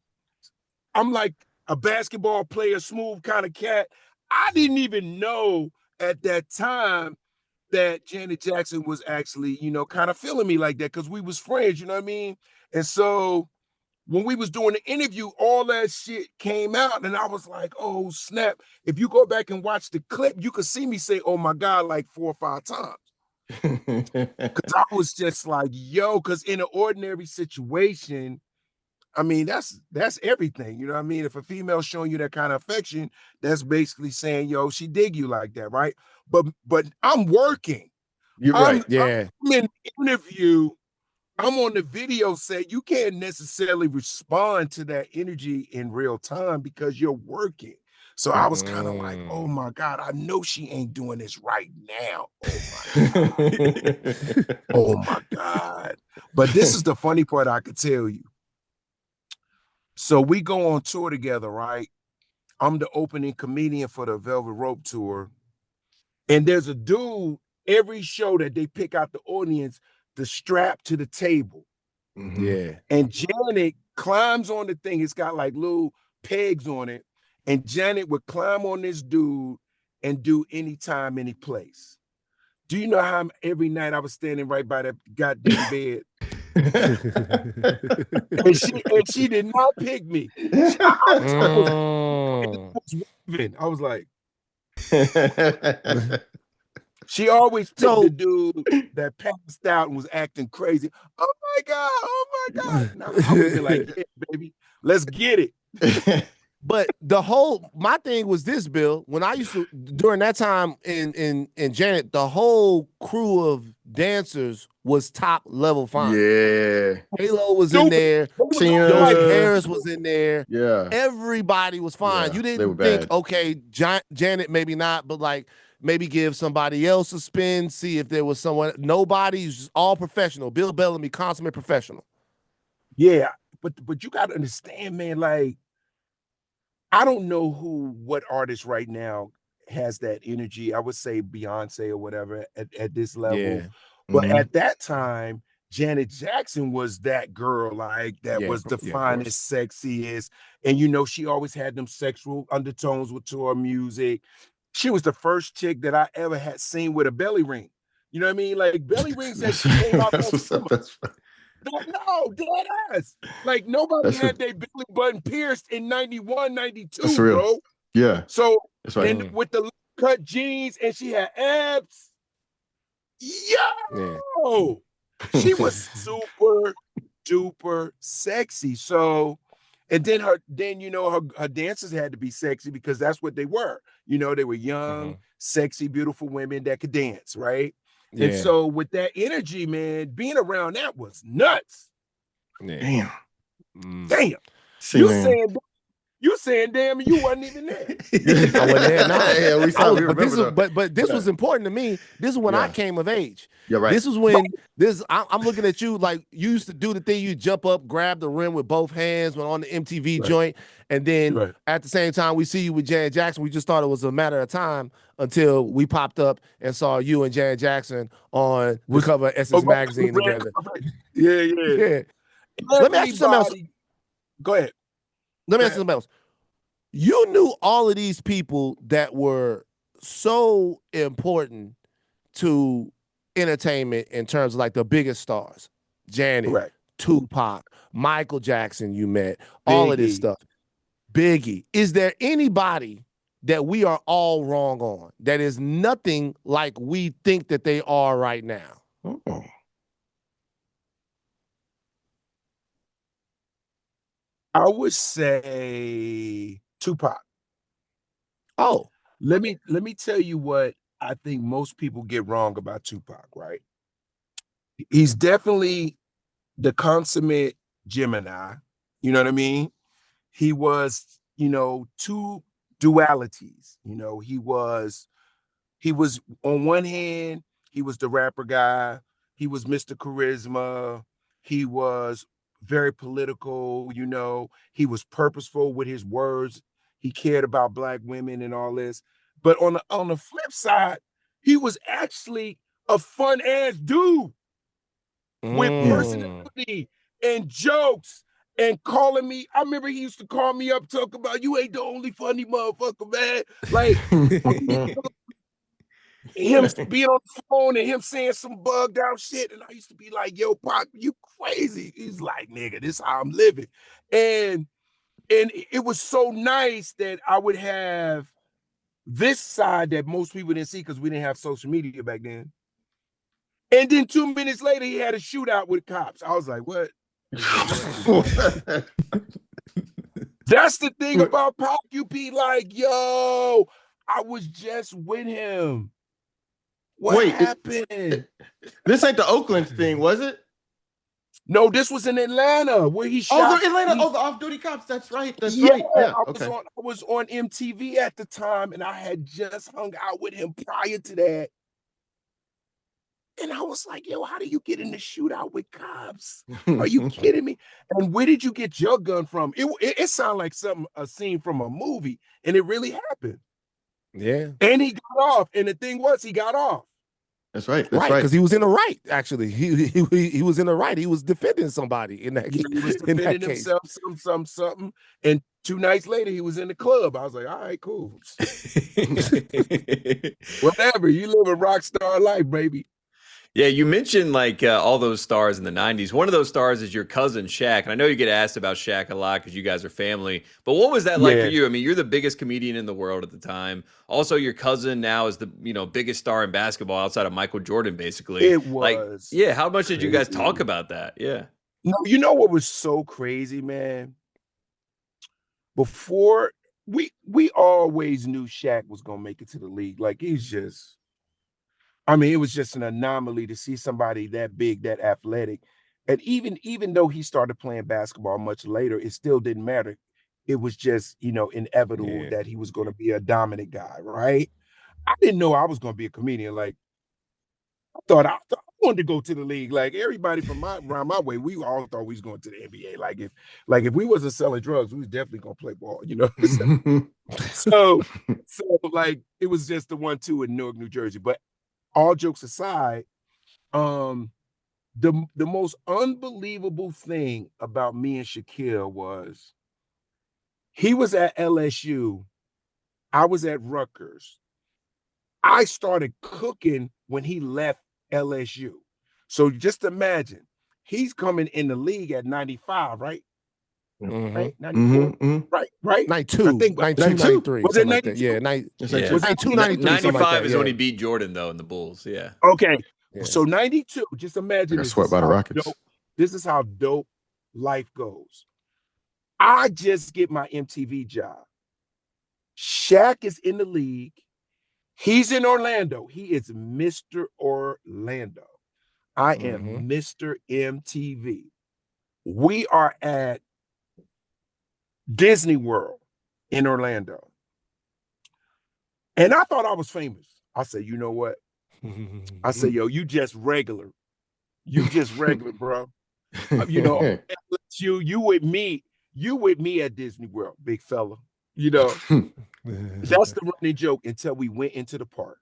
a basketball player, smooth kind of cat. I didn't even know at that time that Janet Jackson was actually, kind of feeling me like that because we was friends, you know what I mean? And so when we was doing the interview, all that shit came out and I was like, oh, snap. If you go back and watch the clip, you could see me say, oh my God, like 4 or 5 times. Because I was just like, yo, because in an ordinary situation, I mean, that's everything. You know what I mean? If a female's showing you that kind of affection, that's basically saying, yo, she dig you like that, right? But I'm working. You're right. Yeah. I'm in the interview. I'm on the video set. You can't necessarily respond to that energy in real time because you're working. So I was kind of like, oh my God, I know she ain't doing this right now. Oh my God. Oh my God. But this is the funny part I could tell you. So we go on tour together, right? I'm the opening comedian for the Velvet Rope tour. And there's a dude, every show that they pick out the audience, the strap to the table. Yeah. And Janet climbs on the thing. It's got like little pegs on it. And Janet would climb on this dude and do anytime, any place. Do you know how every night I was standing right by that goddamn bed? and she did not pick me. I was like, she always picked the dude that passed out and was acting crazy. Oh my God, oh my God. Now, I would be like, yeah, baby, let's get it. But my thing was this, Bill, when I used to, during that time in Janet, the whole crew of dancers was top level fine. Yeah. Halo was in there. Josie Harris was in there. Yeah. Everybody was fine. Yeah, you didn't think, okay, Janet, maybe not, but like maybe give somebody else a spin, see if there was someone. Nobody's all professional. Bill Bellamy, consummate professional. Yeah, but you got to understand, man, like, I don't know what artist right now has that energy. I would say Beyonce or whatever at this level. Yeah. But at that time, Janet Jackson was that girl, like that was the finest, sexiest. And she always had them sexual undertones with her music. She was the first chick that I ever had seen with a belly ring. You know what I mean? Like belly rings that she came out. No, dead ass. Like nobody had their belly button pierced in 91, 92, bro. Yeah. So and with the cut jeans and she had abs. Yo, she was super duper sexy. So, and then her dancers had to be sexy because that's what they were. They were young, sexy, beautiful women that could dance, right? Yeah. And so with that energy, man, being around that was nuts. Yeah. Damn. See, you saying damn, you wasn't even there. I wasn't there. No. But this was important to me. This is when I came of age. You're right. This is when I'm looking at you like you used to do the thing. You jump up, grab the rim with both hands when on the MTV joint, and then at the same time we see you with Janet Jackson. We just thought it was a matter of time until we popped up and saw you and Janet Jackson on the cover of Essence magazine together. Yeah. Let me ask you something else. Go ahead. Let me ask you something else. You knew all of these people that were so important to entertainment in terms of like the biggest stars. Janet, Tupac, Michael Jackson you met, all of this stuff. Biggie. Is there anybody that we are all wrong on that is nothing like we think that they are right now? Oh. I would say Tupac. Oh, let me tell you what I think most people get wrong about Tupac, right? He's definitely the consummate Gemini. You know what I mean? He was, two dualities. He was on one hand, he was the rapper guy. He was Mr. Charisma. He was very political, he was purposeful with his words. He cared about Black women and all this. But on the flip side, he was actually a fun ass dude with personality and jokes and calling me. I remember he used to call me up, talk about you ain't the only funny motherfucker, man. Like him being on the phone and him saying some bugged out shit. And I used to be like, yo, Pac, you crazy. He's like, nigga, this is how I'm living. And it was so nice that I would have this side that most people didn't see because we didn't have social media back then. And then 2 minutes later, he had a shootout with cops. I was like, what? That's the thing about Pac. You be like, yo, I was just with him. What happened? This ain't the Oakland thing, was it? No, this was in Atlanta where he shot. Oh, the Atlanta. The off-duty cops. That's right. That's right. Yeah. I was on MTV at the time, and I had just hung out with him prior to that. And I was like, yo, how do you get in the shootout with cops? Are you kidding me? And where did you get your gun from? It sounded like a scene from a movie, and it really happened. Yeah. And he got off. And the thing was, he got off. That's right. That's right. Because he was in the right, actually. He was in the right. He was defending somebody in that case. He was defending himself, something. And 2 nights later, he was in the club. I was like, all right, cool. Whatever. You live a rock star life, baby. Yeah, you mentioned like all those stars in the 90s. One of those stars is your cousin Shaq. And I know you get asked about Shaq a lot because you guys are family. But what was that like for you? I mean, you're the biggest comedian in the world at the time. Also, your cousin now is the biggest star in basketball outside of Michael Jordan, basically. It was. Like, how much did you guys talk about that? Yeah. No, you know what was so crazy, man? Before we always knew Shaq was gonna make it to the league. Like he's just. I mean, it was just an anomaly to see somebody that big, that athletic. And even though he started playing basketball much later, it still didn't matter. It was just, inevitable that he was going to be a dominant guy, right? I didn't know I was going to be a comedian. Like, I wanted to go to the league. Like everybody from around my way, we all thought we was going to the NBA. Like if we wasn't selling drugs, we was definitely going to play ball, So like it was just the 1-2 in Newark, New Jersey. But all jokes aside, the most unbelievable thing about me and Shaquille was he was at LSU. I was at Rutgers. I started cooking when he left LSU. So just imagine, he's coming in the league at 95, right? Mm-hmm. Right? 94? Mm-hmm. Right? 92. I think 92, 93. Was it 92? Like yeah, was 92, 93. 95 like is when he beat Jordan, though, in the Bulls. Yeah. Okay. Yeah. So 92, just imagine this. Swept by the Rockets. This is how dope life goes. I just get my MTV job. Shaq is in the league. He's in Orlando. He is Mr. Orlando. I am Mr. MTV. We are at Disney World in Orlando. And I thought I was famous. I said, you know what? I said, yo, you just regular. You just regular, bro. You with me at Disney World, big fella. That's the running joke until we went into the park.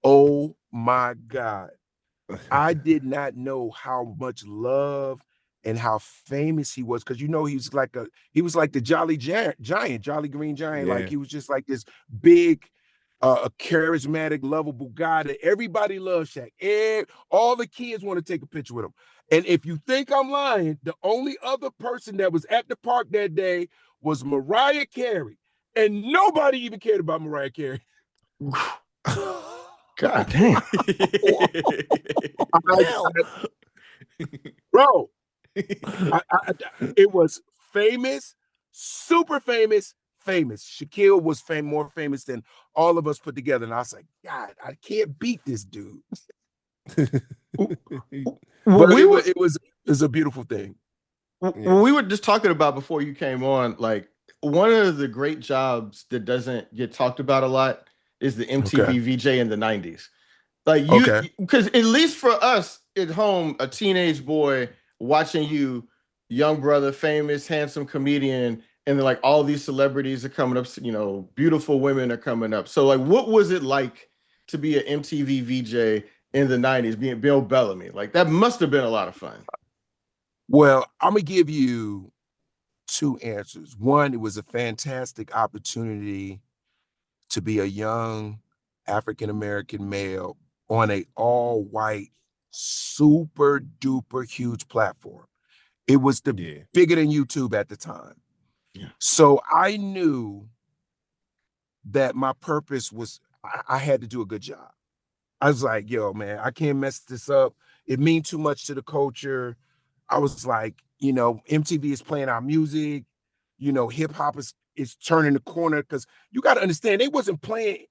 Oh my God. I did not know how much love and how famous he was, because he was like the Jolly Giant, Jolly Green Giant. Yeah. Like he was just like this big, a charismatic, lovable guy that everybody loves. Shaq. All the kids want to take a picture with him. And if you think I'm lying, the only other person that was at the park that day was Mariah Carey, and nobody even cared about Mariah Carey. God damn. Bro, it was famous, super famous. Shaquille was more famous than all of us put together. And I was like, God, I can't beat this dude. But it was a beautiful thing. Well, we were just talking about before you came on, like one of the great jobs that doesn't get talked about a lot is the MTV VJ in the 90s. Like because at least for us at home, a teenage boy watching you, young brother, famous, handsome comedian, and then like all these celebrities are coming up, beautiful women are coming up. So like, what was it like to be an MTV VJ in the 90s, being Bill Bellamy? Like that must have been a lot of fun. Well, I'm gonna give you 2 answers. One, it was a fantastic opportunity to be a young African-American male on a all-white, super duper huge platform. It was bigger than YouTube at the time. Yeah. So I knew that my purpose was I had to do a good job. I was like, yo, man, I can't mess this up. It means too much to the culture. I was like, you know, MTV is playing our music. You know, hip hop is turning the corner, because you got to understand, they wasn't playing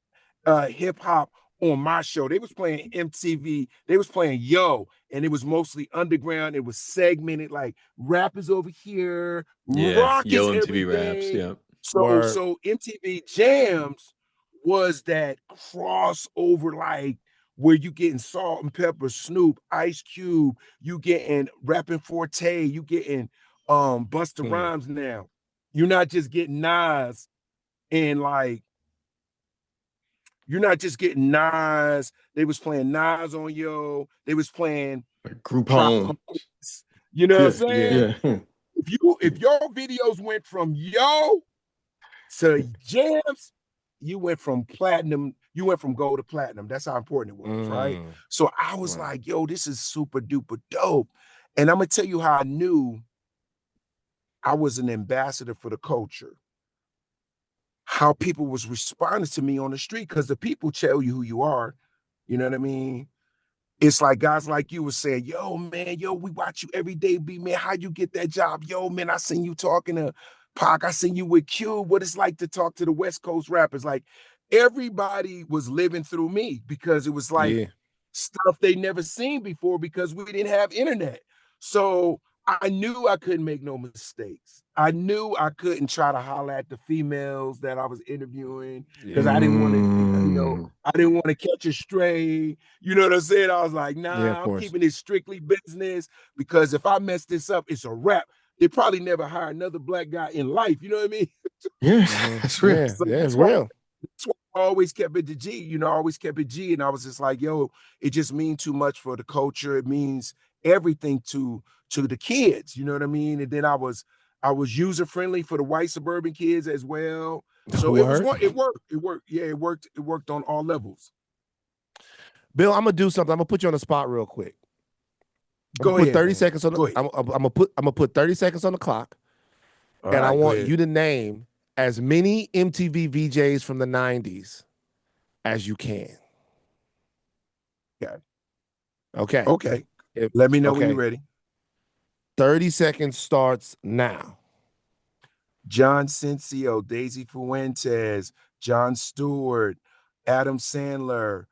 hip hop on my show. They was playing MTV. They was playing Yo, and it was mostly underground. It was segmented, like rap is over here, rock is Yo MTV everything. raps, yeah. So MTV Jams was that crossover, like where you getting Salt and Pepper, Snoop, Ice Cube, you getting Rapping Forte, you getting Busta Rhymes now. You're not just getting Nas, and like you're not just getting Nas. They was playing Nas on Yo. They was playing like Group Home. You know what I'm saying? Yeah. If your videos went from Yo to Jams, you went from platinum, you went from gold to platinum. That's how important it was, right? So I was like, yo, this is super duper dope. And I'm gonna tell you how I knew I was an ambassador for the culture. How people was responding to me on the street, because the people tell you who you are. You know what I mean? It's like guys like you were saying, yo, man, yo, we watch you every day, B, man. How'd you get that job? Yo, man, I seen you talking to Pac. I seen you with Cube. What it's like to talk to the West Coast rappers. Like, everybody was living through me, because it was like stuff they never seen before, because we didn't have internet. So I knew I couldn't make no mistakes. I knew I couldn't try to holler at the females that I was interviewing, because I didn't want to, you know, I didn't want to catch a stray. You know what I'm saying? I was like, nah, I'm keeping it strictly business, because if I mess this up, it's a wrap. They probably never hire another black guy in life. You know what I mean? Yeah, that's real. So it's real. That's why I always kept it to G, you know, I always kept it G. And I was just like, yo, it just means too much for the culture. It means everything to the kids, you know what I mean? And then I was user friendly for the white suburban kids as well. So it worked. Yeah, it worked on all levels. Bill, I'm gonna do something. I'm gonna put you on the spot real quick. Go ahead. Put 30 seconds on. I'm gonna put 30 seconds on the clock, and I want you to name as many MTV VJs from the '90s as you can. Yeah. Okay. Let me know when you're ready. 30 seconds starts now. John Cincio, Daisy Fuentes, Jon Stewart, Adam Sandler,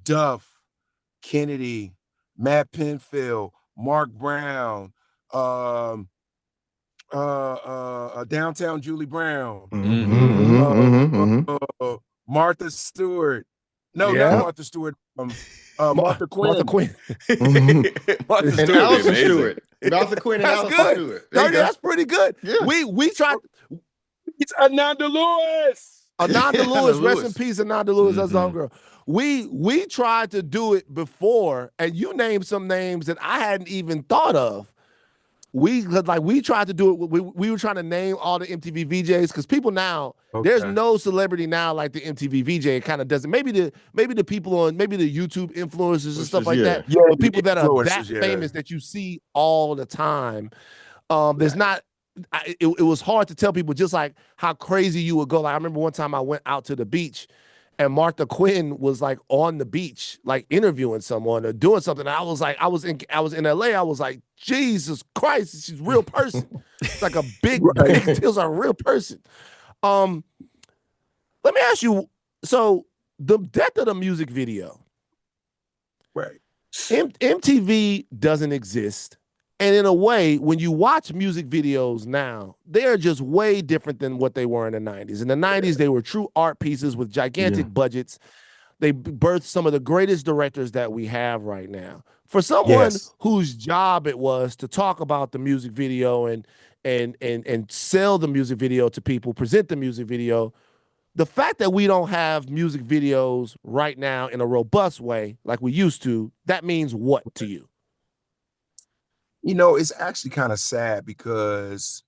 Duff, Kennedy, Matt Penfield, Mark Brown, Downtown Julie Brown, Martha Stewart. No, not Martha Stewart. Martha Quinn. Martha Quinn. Martha Stewart. And Alysha Stewart. Martha Quinn and Alysha Stewart. 30, that's pretty good. Yeah. We tried. It's Ananda Lewis. Ananda Lewis, rest in peace, Ananda Lewis. That's the homegirl. We tried to do it before, and you named some names that I hadn't even thought of. We tried to do it. We were trying to name all the MTV VJs, because people now, there's no celebrity now like the MTV VJ. It kind of doesn't. Maybe the people on, maybe the YouTube influencers and stuff like that. Yeah, but people that are that famous that you see all the time. There's not. It was hard to tell people just like how crazy you would go. Like I remember one time I went out to the beach, and Martha Quinn was like on the beach, like interviewing someone or doing something. And I was like, I was in LA. I was like, Jesus Christ, she's a real person. It's like a big deal, a real person. Let me ask you. So the death of the music video, right? MTV doesn't exist. And in a way, when you watch music videos now, they are just way different than what they were in the 90s. In the 90s, they were true art pieces with gigantic budgets. They birthed some of the greatest directors that we have right now. For someone whose job it was to talk about the music video and sell the music video to people, present the music video, the fact that we don't have music videos right now in a robust way like we used to, that means what to you? You know, it's actually kind of sad, because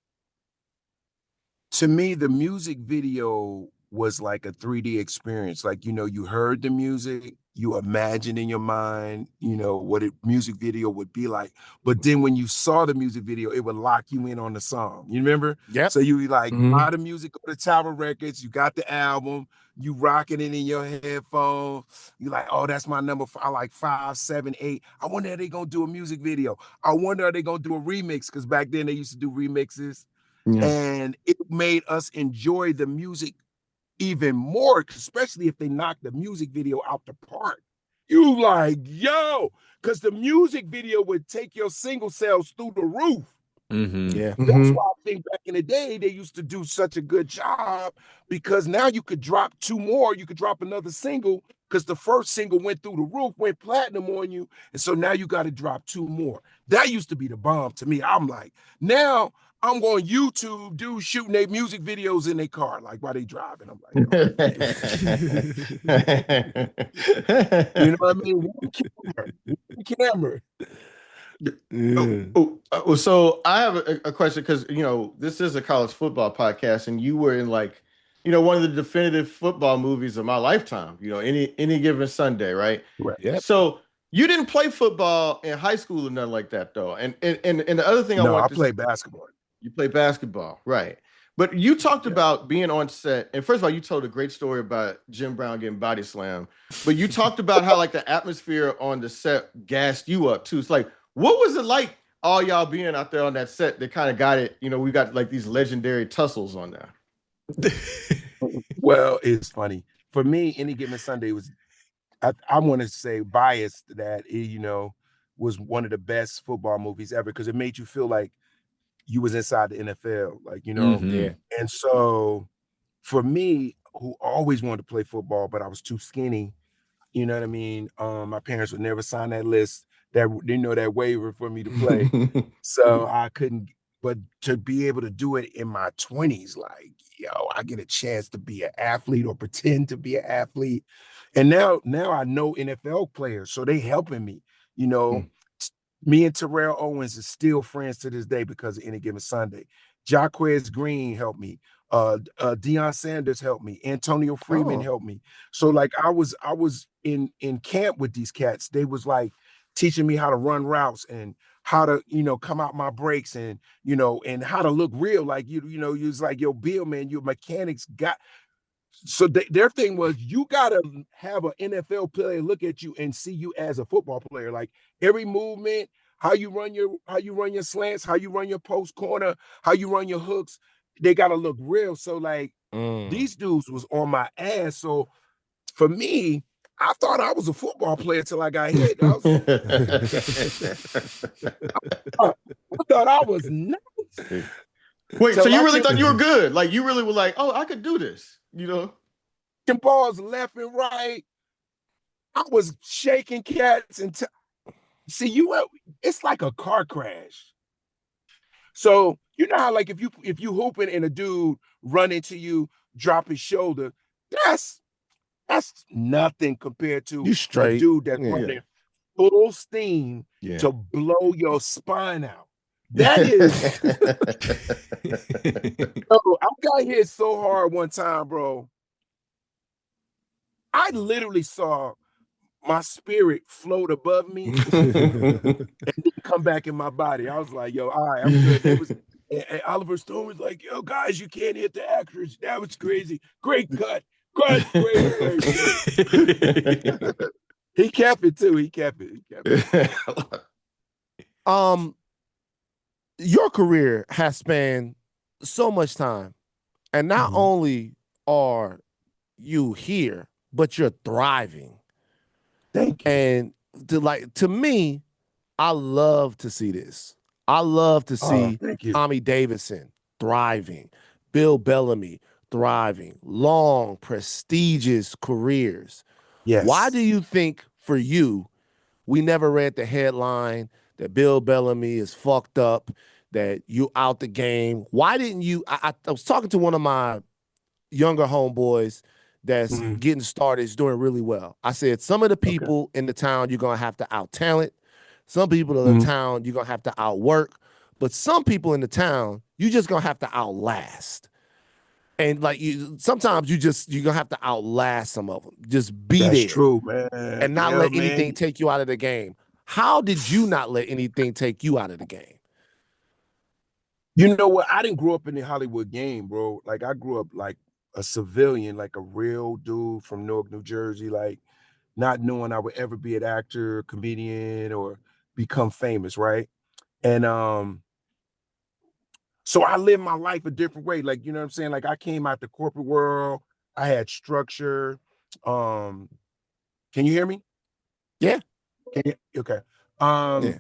to me, the music video was like a 3D experience. Like, you know, you heard the music, you imagined in your mind, you know, what a music video would be like. But then when you saw the music video, it would lock you in on the song. You remember? Yep. So you like buy the music, go to Tower Records, you got the album, you rocking it in your headphones. You like, oh, that's my number. I like 5, 7, 8. I wonder are they gonna do a music video? I wonder are they gonna do a remix? Because back then they used to do remixes. Yeah. And it made us enjoy the music even more, especially if they knock the music video out the park. You like, yo, because the music video would take your single sales through the roof. Yeah. That's why I think back in the day, they used to do such a good job, because now you could drop 2 more, you could drop another single, because the first single went through the roof, went platinum on you. And so now you got to drop 2 more. That used to be the bomb to me. I'm like, now I'm going YouTube, dudes shooting their music videos in their car, like while they driving. I'm like, oh, you know what I mean? Camera. Yeah. So I have a question, because you know this is a college football podcast, and you were in like, you know, one of the definitive football movies of my lifetime. You know, any given Sunday, right? Right. Yep. So you didn't play football in high school or nothing like that, though. And the other thing I played basketball. You play basketball, right? But you talked about being on set, and first of all, you told a great story about Jim Brown getting body slammed. But you talked about how like the atmosphere on the set gassed you up too. It's like, what was it like, all y'all being out there on that set that kind of got it? You know, we got like these legendary tussles on there. Well, it's funny for me. Any Given Sunday was, I want to say, biased that it, you know, was one of the best football movies ever, because it made you feel like you was inside the NFL, like, you know. Yeah. And so for me, who always wanted to play football, but I was too skinny, you know what I mean? My parents would never sign that list, that, you know, that waiver for me to play. So I couldn't, but to be able to do it in my 20s, like, yo, I get a chance to be an athlete or pretend to be an athlete. And now I know NFL players, so they helping me, you know. Me and Terrell Owens is still friends to this day because of Any Given Sunday. Jaquez Green helped me. Deion Sanders helped me. Antonio Freeman helped me. So like I was in camp with these cats. They was like teaching me how to run routes and how to, you know, come out my breaks, and, you know, and how to look real. Like, you know, you was like, yo, Bill, man, your mechanics got. So their thing was, you gotta have an NFL player look at you and see you as a football player. Like every movement, how you run your slants, how you run your post corner, how you run your hooks, they gotta look real. So like these dudes was on my ass. So for me, I thought I was a football player till I got hit. I thought I was nice. Wait, so you really thought you were good? Like you really were like, oh, I could do this, you know? Balls left and right. I was shaking cats and see, it's like a car crash. So you know how like if you hooping and a dude run into you, drop his shoulder, that's nothing compared to a dude that's running full steam to blow your spine out. That is. Bro, I got hit so hard one time, bro. I literally saw my spirit float above me and then come back in my body. I was like, yo, all right, I'm good. And Oliver Stone was like, yo, guys, you can't hit the actors. That was crazy. Great cut. Great. He kept it too. He kept it. Your career has spanned so much time, and not only are you here, but you're thriving. Thank you. And to me, I love to see this. I love to see Tommy Davidson thriving, Bill Bellamy thriving, long, prestigious careers. Yes. Why do you think for you, we never read the headline that Bill Bellamy is fucked up, that you out the game? Why didn't you? I was talking to one of my younger homeboys that's getting started, is doing really well. I said, some of the people in the town you're going to have to out-talent. Some people in the town you're going to have to outwork. But some people in the town, you just going to have to outlast. And like sometimes you're gonna have to outlast some of them. Just be That's there. true, man. And not let anything take you out of the game. How did you not let anything take you out of the game? You know what? I didn't grow up in the Hollywood game, bro. Like I grew up like a civilian, like a real dude from Newark, New Jersey, like not knowing I would ever be an actor, comedian, or become famous, right? And so I lived my life a different way. Like, you know what I'm saying? Like I came out the corporate world, I had structure. Can you hear me? Yeah. Okay. Yeah.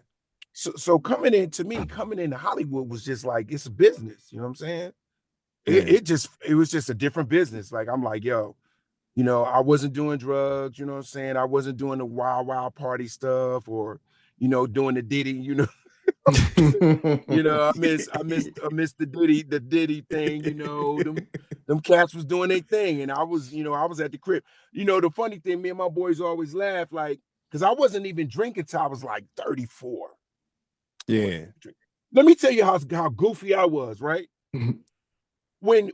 So coming into Hollywood was just like, it's a business, you know what I'm saying? Yeah. It was just a different business. Like I'm like, yo, you know, I wasn't doing drugs, you know what I'm saying? I wasn't doing the wild party stuff or, you know, doing the Diddy, you know. You know, I miss the Diddy thing, you know, them cats was doing their thing. And I was at the crib. You know, the funny thing, me and my boys always laugh, like, because I wasn't even drinking till I was like 34. Yeah. Let me tell you how goofy I was, right? When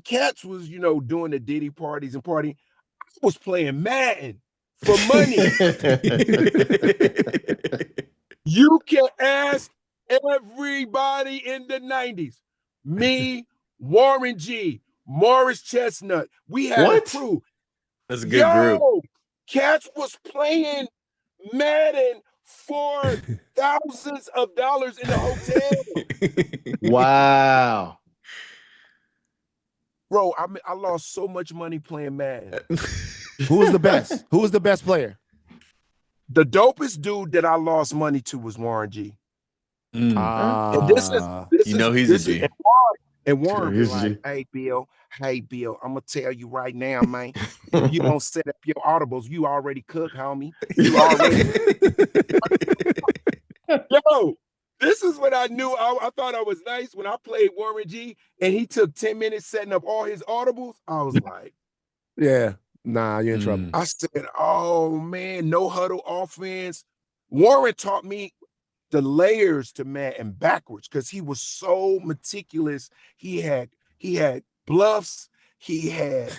cats was, you know, doing the Diddy parties and partying, I was playing Madden for money. You can ask everybody in the 90s. Me, Warren G, Morris Chestnut. We had a crew. That's a good group. Cats was playing Madden for thousands of dollars in the hotel. Wow. Bro, I lost so much money playing Madden. Who was the best? Who was the best player? The dopest dude that I lost money to was Warren G. And this is a G. And Warren be like, hey, Bill, I'm going to tell you right now, man, if you don't set up your audibles, you already cook, homie. You already. Yo, this is what I knew. I thought I was nice when I played Warren G and he took 10 minutes setting up all his audibles. I was like, yeah, nah, you're in trouble. I said, oh, man, no huddle offense. Warren taught me the layers to Madden backwards because he was so meticulous. He had bluffs. He had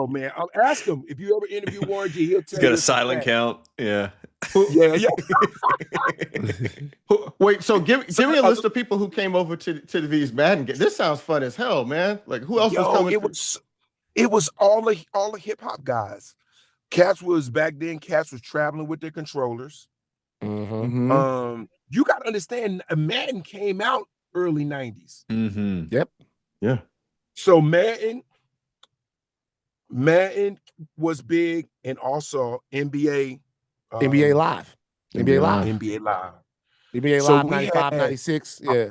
man, I'll ask him if you ever interview Warren G. He'll tell you. He's got a silent count. Yeah. Yeah. Wait, so give me a list of people who came over to these Madden games. This sounds fun as hell, man. Like who else was coming? It was all the hip hop guys. Cats was traveling with their controllers. Mm-hmm. You got to understand, Madden came out early 90s. Mm-hmm. Yep. Yeah. So Madden was big, and also NBA Live. NBA Live, 95, 96. Yeah.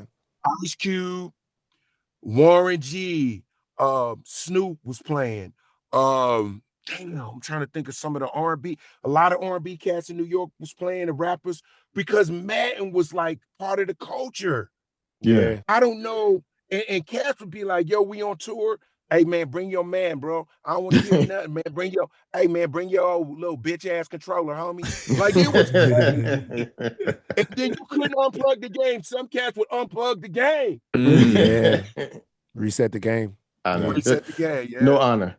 Ice Cube, Warren G, Snoop was playing. I'm trying to think of some of the R&B. A lot of R&B cats in New York was playing, the rappers, because Madden was like part of the culture. Yeah. I don't know. And cats would be like, yo, we on tour. Hey, man, bring your man, bro. I don't want to hear nothing, man. Bring your old little bitch ass controller, homie. Like it was crazy. And then you couldn't unplug the game. Some cats would unplug the game. Yeah. Reset the game. Reset the game, yeah. No honor.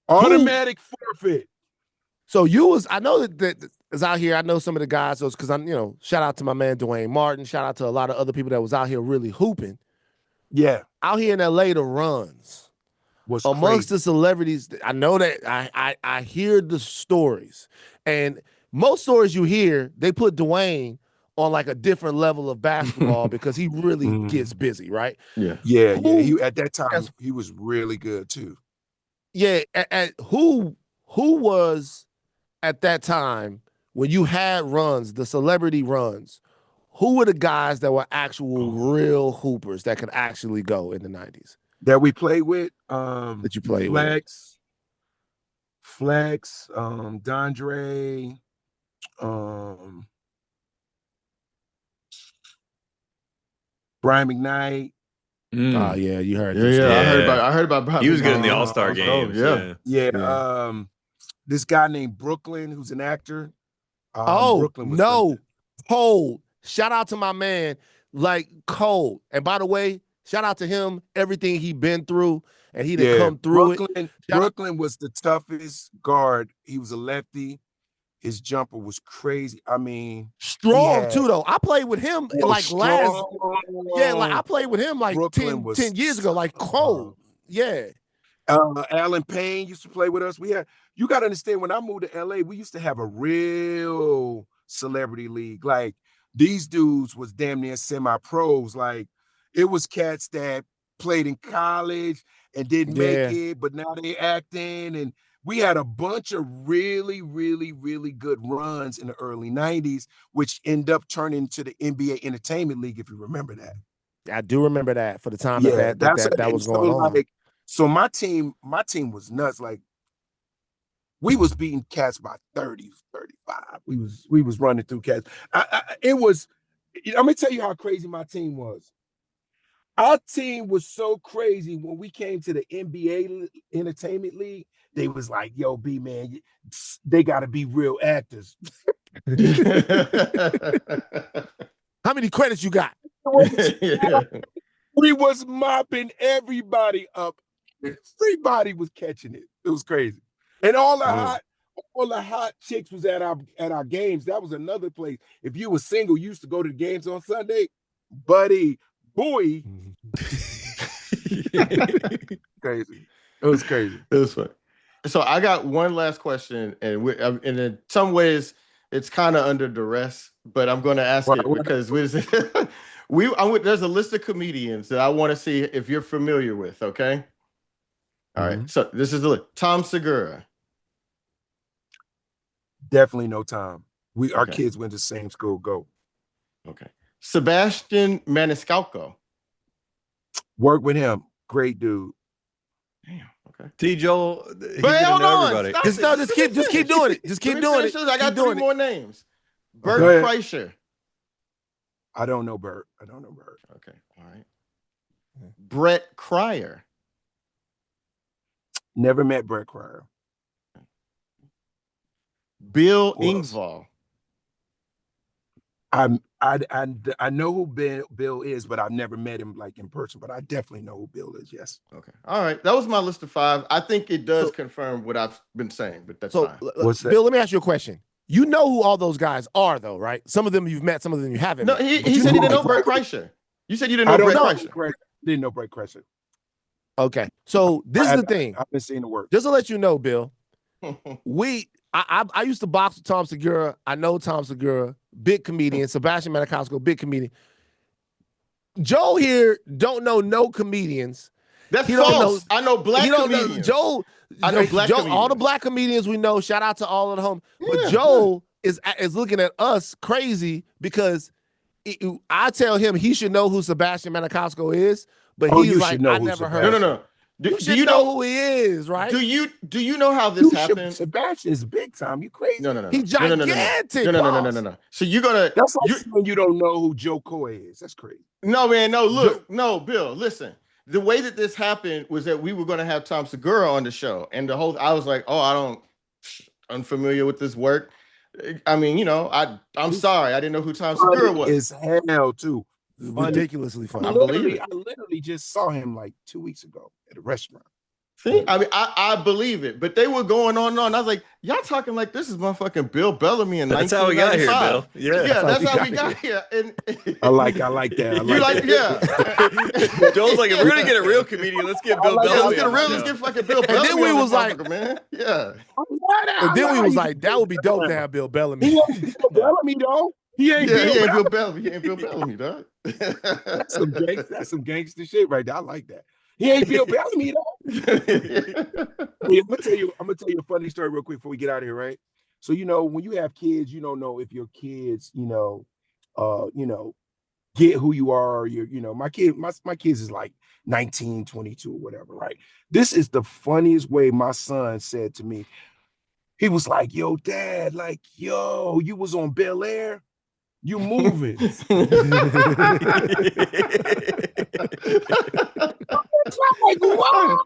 Automatic forfeit. So I know that is out here. I know some of the guys, because I'm, shout out to my man Dwayne Martin. Shout out to a lot of other people that was out here really hooping. Yeah. Out here in LA, the runs was amongst crazy. the celebrities. I know that I hear the stories, and most stories you hear, they put Dwayne on like a different level of basketball because he really gets busy, right? Yeah. He at that time he was really good too. Yeah, who was at that time when you had runs, the celebrity runs? Who were the guys that were actual real hoopers that could actually go in the 90s? That we played with? That you played Flex, Dondre, Brian McKnight. Oh yeah, you heard. Yeah, I heard about Brian. He was good in the All-Star games. Yeah. This guy named Brooklyn, who's an actor. Brooklyn was Cole. Shout out to my man, like Cole. And by the way, Shout out to him, everything he been through, and he didn't come through it. Brooklyn was the toughest guard. He was a lefty. His jumper was crazy. I mean, strong too, though. I played with him like I played with him like 10 years ago, like cold. Yeah. Alan Payne used to play with us. You got to understand, when I moved to LA, we used to have a real celebrity league. Like, these dudes was damn near semi-pros. Like, it was cats that played in college and didn't make it, but now they acting. And we had a bunch of really, really, really good runs in the early 90s, which end up turning into the NBA Entertainment League, if you remember that. I do remember that for the time that was going on. Like, so my team was nuts. Like, we was beating cats by 30, 35. We was running through cats. I'm gonna tell you how crazy my team was. Our team was so crazy when we came to the NBA Entertainment League. They was like, "Yo, B man, they got to be real actors." How many credits you got? We was mopping everybody up. Everybody was catching it. It was crazy. And all the hot chicks was at our games. That was another place. If you were single, you used to go to the games on Sunday, buddy, boy. Crazy. It was crazy. It was fun. So I got one last question, and in some ways it's kind of under duress, but I'm going to ask it because there's a list of comedians that I want to see if you're familiar with. Okay. All right. So this is the list. Tom Segura. Definitely no Tom. Our kids went to the same school. Go. Okay. Sebastian Maniscalco. Work with him. Great dude. Damn. Okay. T. Joel. But hold on. Everybody. Just keep doing it. Just keep doing it. I got three more names. Bert Kreischer. I don't know Bert. Okay. All right. Brett Cryer. Never met Brett Cryer. Bill Engvall. I know who Bill is, but I've never met him like in person. But I definitely know who Bill is. Yes. Okay. All right. That was my list of 5. I think it does confirm what I've been saying, but that's fine. What's that? Bill, let me ask you a question. You know who all those guys are, though, right? Some of them you've met, some of them you haven't. No, he said he didn't know Bert Kreischer. You said you didn't know Bert Kreischer. Didn't know Bert Kreischer. Okay. So this is the thing. I've been seeing the work. Just to let you know, Bill, I used to box with Tom Segura. I know Tom Segura, big comedian. Sebastian Maniscalco, big comedian. Joe here don't know no comedians. That's false. I know black comedians. I know black comedians. All the black comedians we know. Shout out to all at home. But Joe is looking at us crazy because I tell him he should know who Sebastian Maniscalco is, but he's like, I never heard. No. Do you know who he is, right? Do you know how this happened? Sebastian is big time. You crazy? No. He's gigantic. No. So you're gonna. That's like when you don't know who Joe Coy is. That's crazy. No, man. No, look. No, Bill. Listen. The way that this happened was that we were going to have Tom Segura on the show, and I was like, I'm unfamiliar with this work. I mean, I'm sorry, I didn't know who Tom Segura was. Is hell too. Ridiculously funny. I literally just saw him like 2 weeks ago at a restaurant. See, I mean, I believe it, but they were going on and on. I was like, y'all talking like this is motherfucking Bill Bellamy in 1995. That's how we got here, Bill. Yeah, that's how we got here. And I like that. Yeah. Joel's like, if we're gonna get a real comedian, let's get Bill Bellamy. Let's get fucking Bill Bellamy. And then we was like, man, yeah. And then we was like, that would be dope to have Bill Bellamy. He ain't Bill Bellamy though. He ain't Bill Bellamy. He ain't Bill Bellamy, dog. That's some gangster shit right there. I like that. He ain't Bill Bellamy though. I'm gonna tell you a funny story real quick before we get out of here, right? So when you have kids, you don't know if your kids, get who you are. My kids is like 19, 22 or whatever, right? This is the funniest way my son said to me. He was like, "Yo, Dad, you was on Bel Air. You moving." I'm like, what?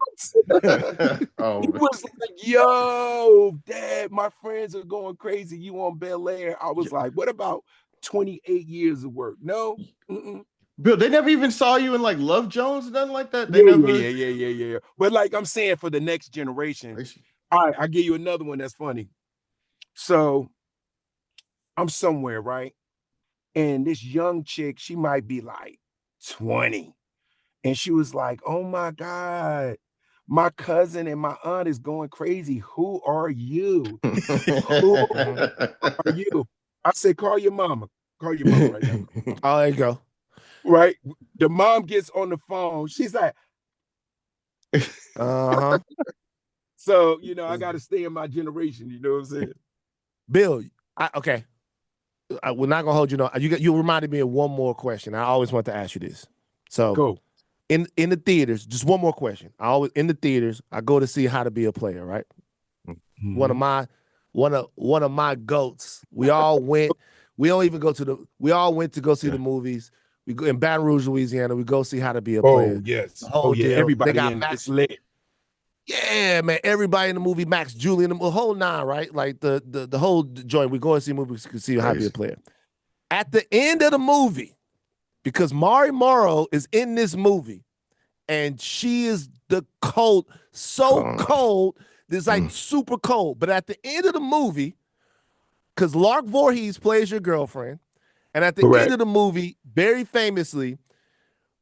He was like, "Yo, Dad, my friends are going crazy. You on Bel Air?" I was like, "What about 28 years of work?" No. Bill, they never even saw you in like Love Jones, nothing like that. They Yeah, never. Yeah. But like I'm saying, for the next generation, all right, I'll give you another one that's funny. So I'm somewhere, right? And this young chick, she might be like 20. And she was like, oh my God, my cousin and my aunt is going crazy. Who are you? Who are you? I said, call your mama. Call your mama right now. Oh, there you go. Right? The mom gets on the phone. She's like, uh-huh. So, you know, I got to stay in my generation. You know what I'm saying? Bill, okay. We're not gonna hold you. You reminded me of one more question. I always want to ask you this. So, go in the theaters. Just one more question. In the theaters. I go to see How to Be a Player. Right. Mm-hmm. One of my goats. We all went. We all went to go see the movies. We go in Baton Rouge, Louisiana. We go see How to Be a Player. Oh yes. The whole deal. Everybody they got in Max. lit. Yeah, man. Everybody in the movie, Max, Julian, the whole nine, right? Like the whole joint. We go and see movies to see How to Be a Player. At the end of the movie, because Mari Morrow is in this movie, and she is the cold, cold. It's like super cold. But at the end of the movie, because Lark Voorhees plays your girlfriend, and at the end of the movie, very famously,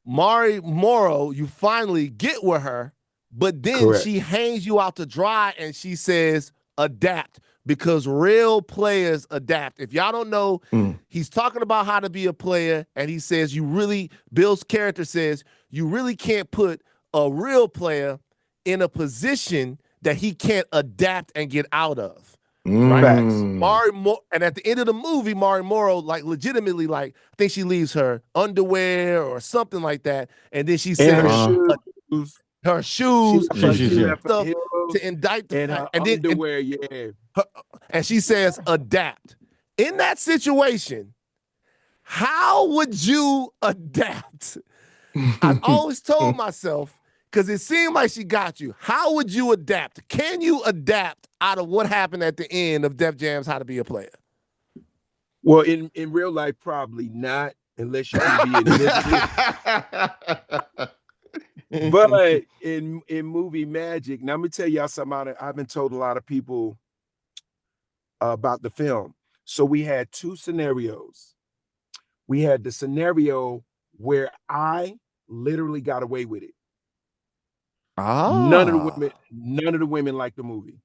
Mari Morrow, you finally get with her, but then she hangs you out to dry and she says, adapt, because real players adapt. If y'all don't know, he's talking about how to be a player, and he says Bill's character says, you really can't put a real player in a position that he can't adapt and get out of. Right? And at the end of the movie, Mari Morrow, like legitimately, like I think she leaves her underwear or something like that, and then she says her shoes, stuff to indict the and her underwear, and she says adapt. In that situation, how would you adapt? I've always told myself, because it seemed like she got you. How would you adapt? Can you adapt out of what happened at the end of Def Jam's How to Be a Player? Well, in real life, probably not, unless you can be invisible. But in movie magic, now let me tell y'all something. I've been told a lot of people about the film. So we had two scenarios. We had the scenario where I literally got away with it. None of the women liked the movie.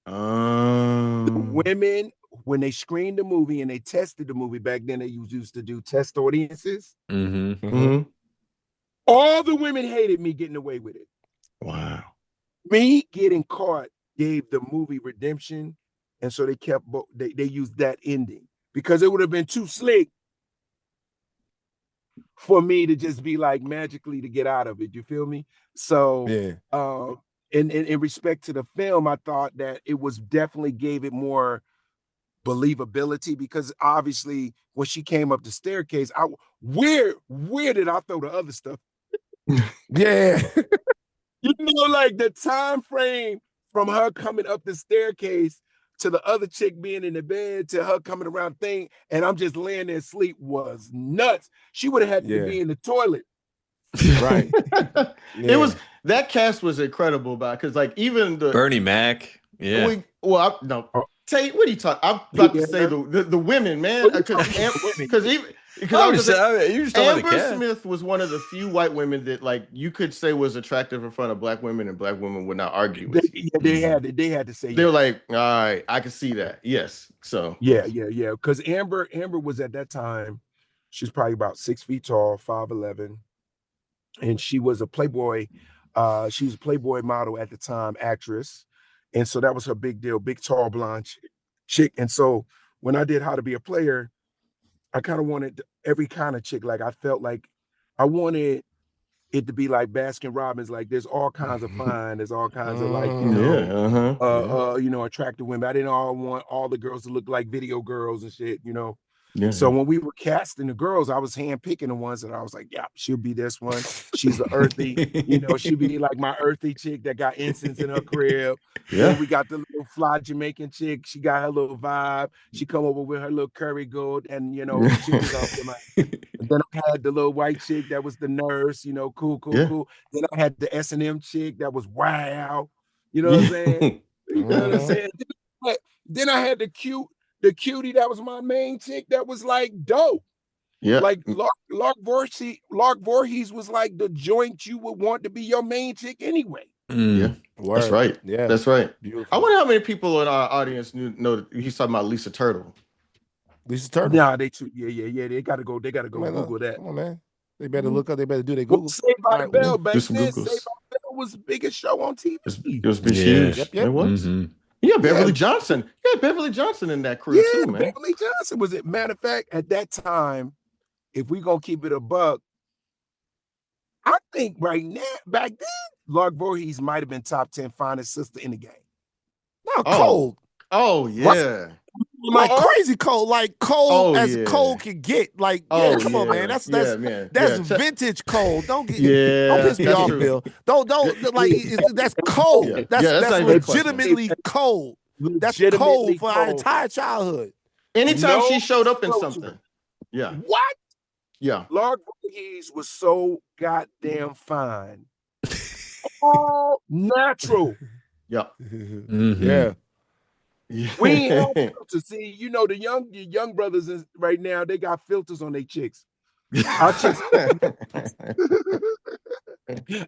The women, when they screened the movie and they tested the movie back then, they used to do test audiences. All the women hated me getting away with it. Wow. Me getting caught gave the movie redemption, and so they used that ending, because it would have been too slick for me to just be like magically to get out of it. You feel me? So in respect to the film, I thought that it was definitely gave it more believability, because obviously when she came up the staircase, where did I throw the other stuff? Yeah. You know, like the time frame from her coming up the staircase to the other chick being in the bed to her coming around thing, and I'm just laying there asleep, was nuts. She would have had to be in the toilet. Right. It was, that cast was incredible, because like even the Bernie Mac. Yeah. Tate, what are you talking? I'm about to say the women, man. Because Amber Smith was one of the few white women that like you could say was attractive in front of black women, and black women would not argue with you. They had to say they were like, all right, I can see that. Yes. So yeah. Because Amber was at that time, she's probably about 6 feet tall, 5'11", and she was a Playboy. She was a Playboy model at the time, actress. And so that was her big deal, big, tall, blonde chick. And so when I did How to Be a Player, I kind of wanted every kind of chick. Like I felt like I wanted it to be like Baskin Robbins. Like there's all kinds of fine, there's all kinds of like, attractive women. I didn't want all the girls to look like video girls and shit, you know. Yeah. So when we were casting the girls, I was handpicking the ones that I was like, yeah, she'll be this one. She's the earthy, she'll be like my earthy chick that got incense in her crib. Yeah. Then we got the little fly Jamaican chick. She got her little vibe. She come over with her little curry gold, and she was up in my. And then I had the little white chick that was the nurse, cool. Then I had the S&M chick that was wow. You know what I'm saying? You know what I'm saying? Then I had the cutie that was my main chick that was like dope. Yeah. Like Lark Voorhees was like the joint you would want to be your main chick anyway. Yeah. Word. That's right. Yeah. That's right. Beautiful. I wonder how many people in our audience know that he's talking about Lisa Turtle. Lisa Turtle. Nah, they gotta go Google that. Come on, man. They better look up. They better do their Google. Saved by the Bell back then. Saved by the Bell was the biggest show on TV. It was huge. Yep. It was. Yeah, Beverly Johnson. Yeah, Beverly Johnson in that crew too, man. Beverly Johnson was it. Matter of fact, at that time, if we gonna keep it a buck, I think right now, back then, Lark Voorhees might have been top 10 finest sister in the game. No, cold. Oh yeah. Like crazy cold, like cold as cold can get. Like, come on, man. That's vintage cold. Don't piss me off, Bill. Don't like that's cold. Yeah. That's legitimately cold. That's cold for our entire childhood. Anytime she showed up in something. Yeah. What? Yeah. Lark Voorhees was so goddamn fine. All natural. Yeah. Yeah. We ain't have filters. See, the young brothers right now, they got filters on their chicks. Our chicks.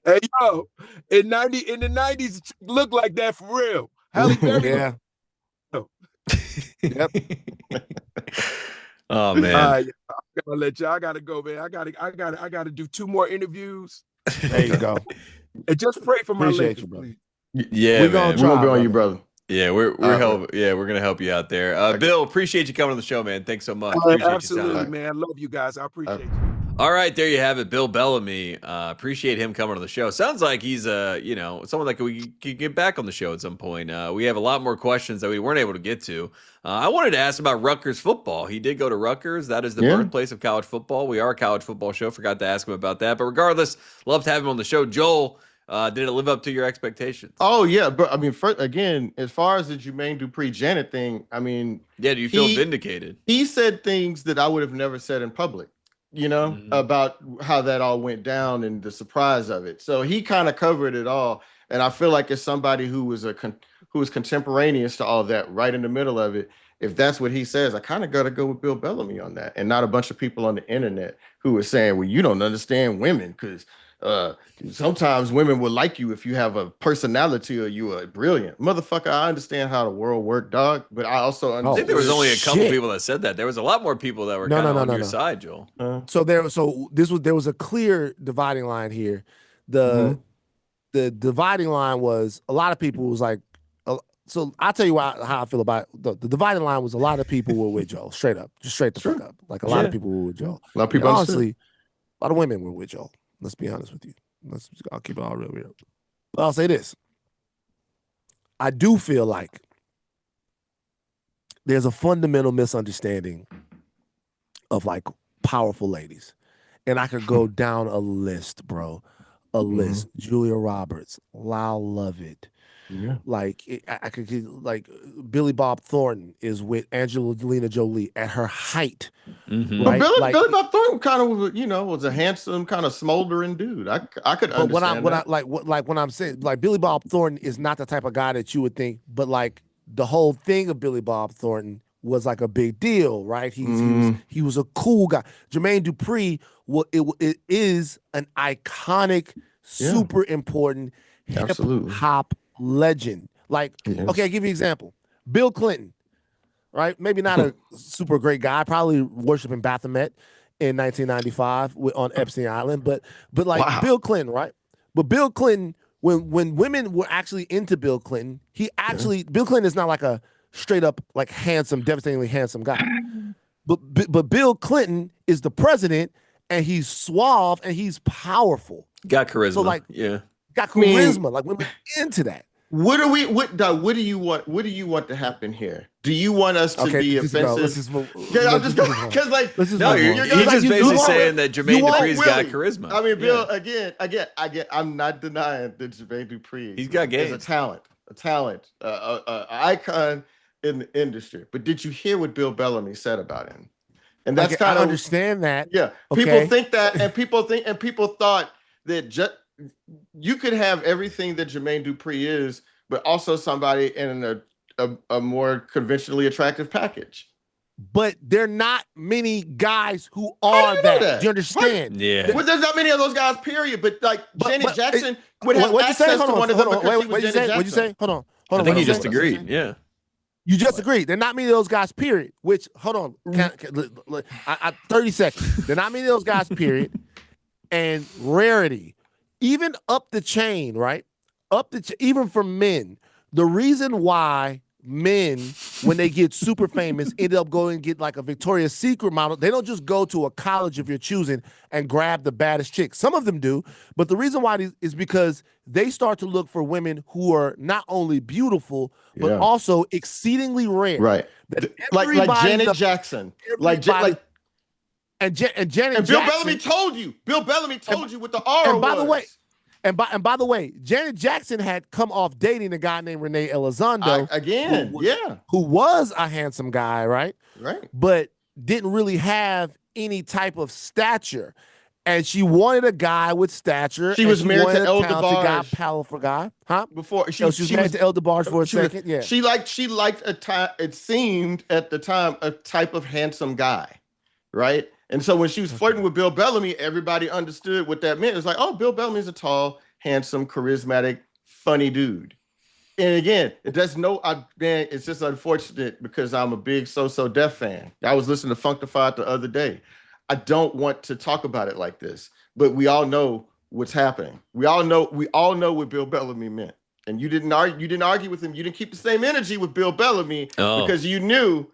Hey yo, in the 90s, looked like that for real. Halle Berry. Yeah. Yep. Oh man. I gotta let you. I gotta go, man. I gotta do 2 more interviews. There you go. And just pray for my Appreciate Lakers, you, brother. please. Yeah, we're gonna be on you, brother. Yeah, we're gonna help you out there. Bill, appreciate you coming on the show, man. Thanks so much. Absolutely, man. I love you guys. I appreciate you. All right, there you have it, Bill Bellamy. Appreciate him coming on the show. Sounds like he's someone that we could get back on the show at some point. We have a lot more questions that we weren't able to get to. I wanted to ask about Rutgers football. He did go to Rutgers. That is the birthplace of college football. We are a college football show. Forgot to ask him about that. But regardless, love to have him on the show. Joel, did it live up to your expectations? Oh yeah, but I mean, again, as far as the Jermaine Dupri Janet thing, I mean, do you feel vindicated? He said things that I would have never said in public, about how that all went down and the surprise of it. So he kind of covered it all, and I feel like as somebody who was contemporaneous to all that, right in the middle of it, if that's what he says, I kind of got to go with Bill Bellamy on that, and not a bunch of people on the internet who are saying, well, you don't understand women because sometimes women will like you if you have a personality or you are brilliant. Motherfucker, I understand how the world works, dog, but I also understand. I think there was only a couple people that said that. There was a lot more people that were on your side, Joel. So there was a clear dividing line here. The dividing line was a lot of people was like, so I'll tell you how I feel about it. The dividing line was a lot of people were with Joel, straight up, just straight the fuck up. Like a lot of people were with Joel. A lot of people, honestly, a lot of women were with Joel. Let's be honest with you. I'll keep it all real. But I'll say this. I do feel like there's a fundamental misunderstanding of like powerful ladies. And I could go down a list, bro. A list. Julia Roberts, Lyle Lovett. Yeah. Like I could like Billy Bob Thornton is with Angelina Jolie at her height. Right? But Billy Bob Thornton kind of was a handsome, kind of smoldering dude. I could understand. But when I'm saying like Billy Bob Thornton is not the type of guy that you would think, but like the whole thing of Billy Bob Thornton was like a big deal, right? He was a cool guy. Jermaine Dupri, it is an iconic, super important hip hop legend. Like, okay, I'll give you an example. Bill Clinton, right? Maybe not a super great guy. Probably worshiped in Baphomet in 1995 on Epstein Island. But like Bill Clinton, right? But Bill Clinton, when women were actually into Bill Clinton, Bill Clinton is not like a straight up like handsome, devastatingly handsome guy. But Bill Clinton is the president, and he's suave and he's powerful. Got charisma. So like, got charisma. Like women into that. What do you want to happen here? Do you want us to be offensive? I'm just because like he's just basically saying that Jermaine Dupri's got charisma. I mean, Bill, again, I'm not denying that Jermaine Dupri he's got game. Is a talent, an icon in the industry. But did you hear what Bill Bellamy said about him? And that's kind of, I understand that. Yeah, people think that, and people thought that you could have everything that Jermaine Dupri is, but also somebody in a more conventionally attractive package. But there are not many guys who are that. Do you understand? Right. Yeah. Well, there's not many of those guys, period. But like Janet Jackson would have access to one of them because she was Janet Jackson. What'd you say? Hold on. I think you just agreed. Yeah. You just agreed. There are not many of those guys, period. Which, hold on. 30 seconds. There are not many of those guys, period. And rarity. Even up the chain, right? Even for men, the reason why men, when they get super famous, end up going and get like a Victoria's Secret model, they don't just go to a college of your choosing and grab the baddest chick. Some of them do, but the reason why is because they start to look for women who are not only beautiful, but also exceedingly rare. Right. Like Janet Jackson. And Janet Jackson. Bill Bellamy told you. Bill Bellamy told you what the aura was. And by the way, Janet Jackson had come off dating a guy named Renee Elizondo. Who was a handsome guy, right? Right. But didn't really have any type of stature. And she wanted a guy with stature. She was married to El DeBarge. Powerful guy. Huh? Before she was married to El DeBarge for a second. Yeah. She liked a time, it seemed at the time, a type of handsome guy. Right. And so when she was flirting with Bill Bellamy, everybody understood what that meant. It was like, oh, Bill Bellamy's a tall, handsome, charismatic, funny dude. And again, it's just unfortunate because I'm a big So Def fan. I was listening to Funkdafied the other day. I don't want to talk about it like this, but we all know what's happening. We all know what Bill Bellamy meant. And you didn't argue with him. You didn't keep the same energy with Bill Bellamy because you knew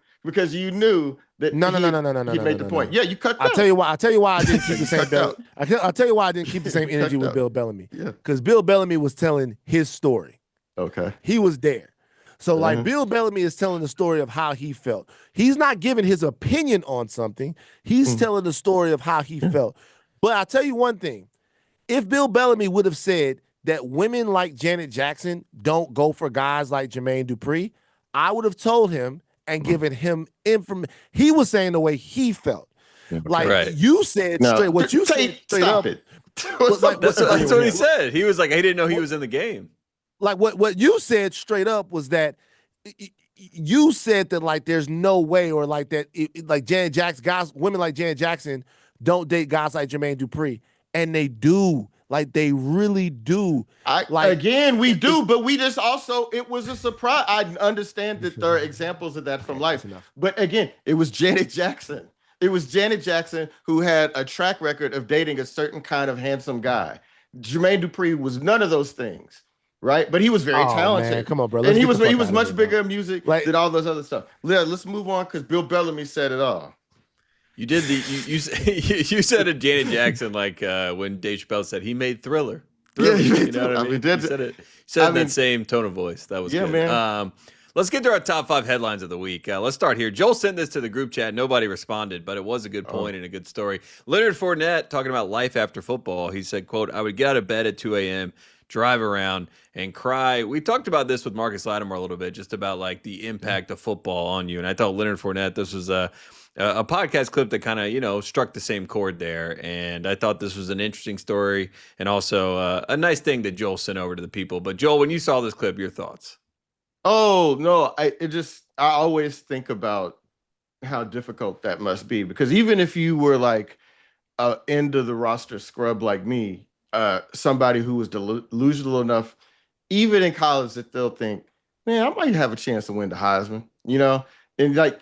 that he made the point. Yeah, you cut that. I'll tell you why I didn't keep the same I'll tell you why I didn't keep the same energy with Bill Bellamy. Yeah. Because Bill Bellamy was telling his story. Okay. He was there. So like Bill Bellamy is telling the story of how he felt. He's not giving his opinion on something. He's telling the story of how he felt. But I'll tell you one thing. If Bill Bellamy would have said that women like Janet Jackson don't go for guys like Jermaine Dupri, I would have told him and given him information. He was saying the way he felt. You said straight what you said straight up. That's what he said. He was like, I didn't know he was in the game. Like what you said straight up was that you said that like there's no way, or like that like Janet Jackson, women like Janet Jackson don't date guys like Jermaine Dupri, and they do. Like they really do. We do, but we just also, it was a surprise. I understand that there are examples of that from life. But again, it was Janet Jackson. It was Janet Jackson who had a track record of dating a certain kind of handsome guy. Jermaine Dupri was none of those things, right? But he was very talented. Man, come on, bro. And he was much bigger in music than all those other stuff. Let's move on because Bill Bellamy said it all. You did you said it, Janet Jackson, like when Dave Chappelle said he made Thriller. Yeah, you know what I mean? You said it. That same tone of voice. That was good. Man. Let's get to our top 5 headlines of the week. Let's start here. Joel sent this to the group chat. Nobody responded, but it was a good point and a good story. Leonard Fournette talking about life after football. He said, quote, I would get out of bed at 2 a.m., drive around and cry. We talked about this with Marcus Lattimore a little bit, just about like the impact of football on you. And I thought Leonard Fournette, this was a podcast clip that kind of, struck the same chord there. And I thought this was an interesting story and also a nice thing that Joel sent over to the people. But Joel, when you saw this clip, your thoughts? Oh, no, I always think about how difficult that must be, because even if you were like end of the roster scrub like me, somebody who was delusional enough, even in college, that they'll think, man, I might have a chance to win the Heisman, and like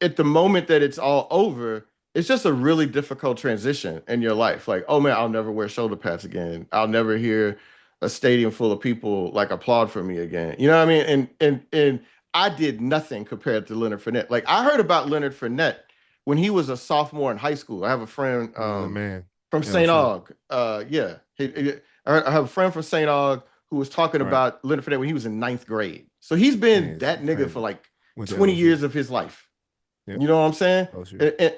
at the moment that it's all over, it's just a really difficult transition in your life. Like, oh man, I'll never wear shoulder pads again. I'll never hear a stadium full of people like applaud for me again. You know what I mean? And I did nothing compared to Leonard Fournette. Like I heard about Leonard Fournette when he was a sophomore in high school. I have a friend from St. Aug. I have a friend from St. Aug who was talking about Leonard Fournette when he was in 9th grade. So he's been that nigga for like 20 years of his life. Yep. You know what I'm saying?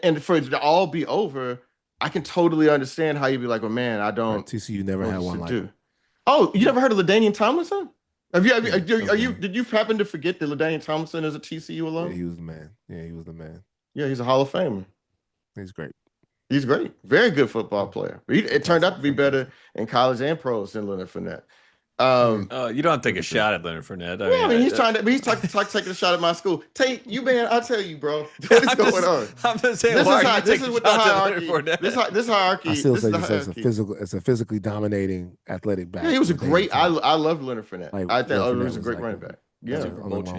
And for it to all be over, I can totally understand how you'd be like, well, man, I don't. TCU never had one like him. Oh, you never heard of LaDainian Tomlinson? Did you happen to forget that LaDainian Tomlinson is a TCU alum? Yeah, he was the man. Yeah, he was the man. Yeah, he's a Hall of Famer. He's great. He's great. Very good football player. It turned out to be better in college and pros than Leonard Fournette. You don't have to take a shot at Leonard Fournette. I mean, he's taking a shot at my school. Tate, I'll tell you, bro. What is going on? I'm just saying, this is what the hierarchy. This hierarchy. I still say it's a physically dominating athletic back. Yeah, he was a great. I love Leonard Fournette. I think he was a great running back. Yeah,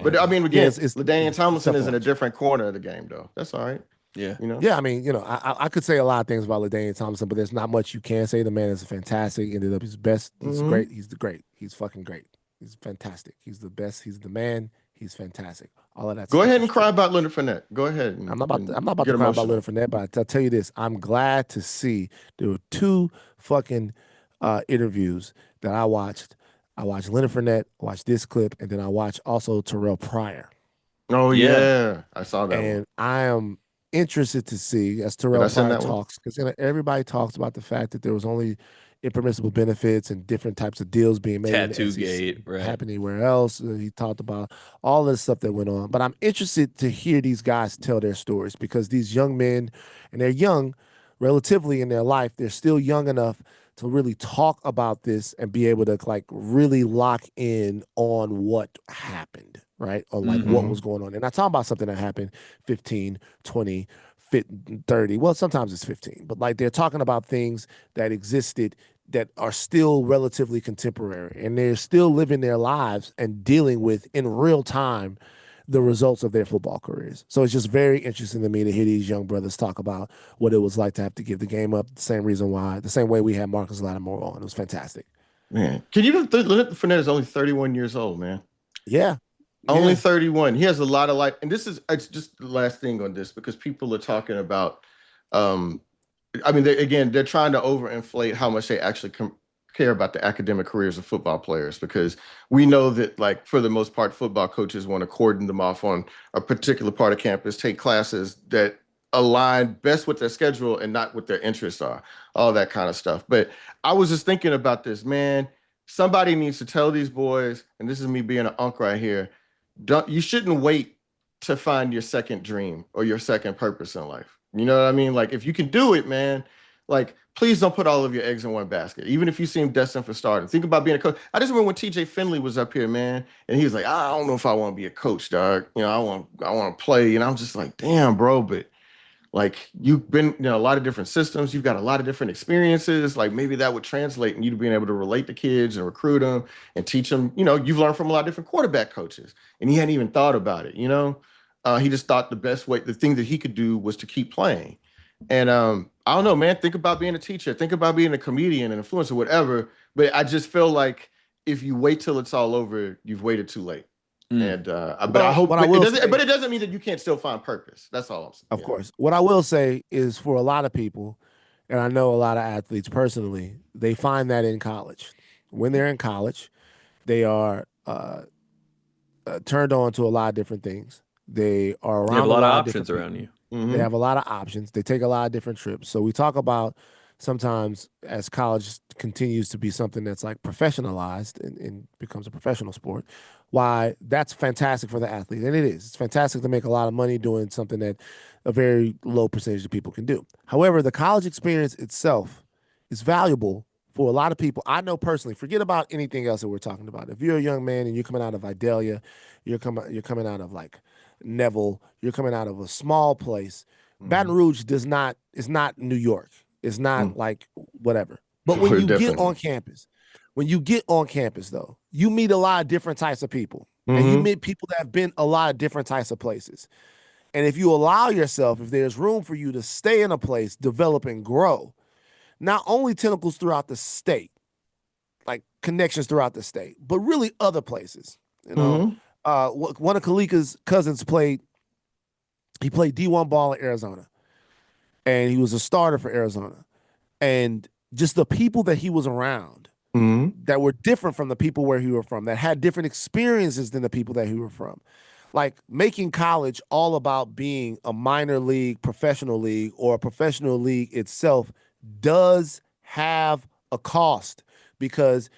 but I mean, again, LaDainian Tomlinson is in a different corner of the game, though. That's all right. Yeah. Yeah, I mean, I could say a lot of things about LaDainian Tomlinson, but there's not much you can say. The man is fantastic. Ended up his best. He's great. He's great. He's fucking great. He's fantastic. He's the best. He's the man. He's fantastic. All of that. Go ahead and cry about Leonard Fournette. Go ahead. I'm not about to cry about Leonard Fournette, but I'll tell you this. I'm glad to see there were 2 fucking interviews that I watched. I watched Leonard Fournette, I watched this clip, and then I watched also Terrell Pryor. Oh, yeah. I saw that and I am interested to see as Terrell Pryor talks, because everybody talks about the fact that there was only impermissible benefits and different types of deals being made. Tattoo-gate, right? Happening anywhere else. He talked about all this stuff that went on. But I'm interested to hear these guys tell their stories, because these young men, and they're young relatively in their life, they're still young enough to really talk about this and be able to like really lock in on what happened, right? Or like what was going on. And I talk about something that happened 15, 20, 30. Well, sometimes it's 15, but like they're talking about things that existed that are still relatively contemporary, and they're still living their lives and dealing with in real time the results of their football careers. So it's just very interesting to me to hear these young brothers talk about what it was like to have to give the game up. The same way we had Marcus Lattimore on. It was fantastic. Man, can you Leonard Fournette is only 31 years old, man. Yeah. Only 31. He has a lot of life. And it's just the last thing on this, because people are talking about, I mean, they're trying to overinflate how much they actually care about the academic careers of football players, because we know that, like, for the most part, football coaches want to cordon them off on a particular part of campus, take classes that align best with their schedule and not what their interests are, all that kind of stuff. But I was just thinking about this, man. Somebody needs to tell these boys, and this is me being an unk right here, you shouldn't wait to find your second dream or your second purpose in life. You know what I mean? Like, if you can do it, man, like, please don't put all of your eggs in one basket, even if you seem destined for starting. Think about being a coach. I just remember when TJ Finley was up here, man, and he was like, I don't know if I want to be a coach, dog. You know, I want to play. And I'm just like, damn, bro, but like, you've been in a lot of different systems. You've got a lot of different experiences. Like, maybe that would translate in you to being able to relate to kids and recruit them and teach them. You know, you've learned from a lot of different quarterback coaches, and he hadn't even thought about it, you know? He just thought the thing that he could do was to keep playing. And I don't know, man, think about being a teacher, think about being a comedian, an influencer, whatever. But I just feel like if you wait till it's all over, you've waited too late. And but I hope it doesn't mean that you can't still find purpose. That's all I'm saying. Of course. What I will say is, for a lot of people, and I know a lot of athletes personally, they find that in college. When they're in college, they are turned on to a lot of different things. They are around a lot of options around you. They have a lot of options. They take a lot of different trips. So we talk about sometimes, as college continues to be something that's like professionalized and becomes a professional sport, why that's fantastic for the athlete. And it is. It's fantastic to make a lot of money doing something that a very low percentage of people can do. However, the college experience itself is valuable for a lot of people. I know personally, forget about anything else that we're talking about. If you're a young man and you're coming out of Vidalia, you're coming out of like Neville, you're coming out of a small place. Baton Rouge is not New York. It's not like whatever. But when you get on campus, though, you meet a lot of different types of people. And you meet people that have been a lot of different types of places. And if you allow yourself, if there's room for you to stay in a place, develop and grow, not only tentacles throughout the state, like connections throughout the state, but really other places. You know, one of Kalika's cousins played D1 ball in Arizona, and he was a starter for Arizona. And just the people that he was around that were different from the people where he were from, that had different experiences than the people that he were from. Like making college all about being a minor league, professional league, or a professional league itself does have a cost, because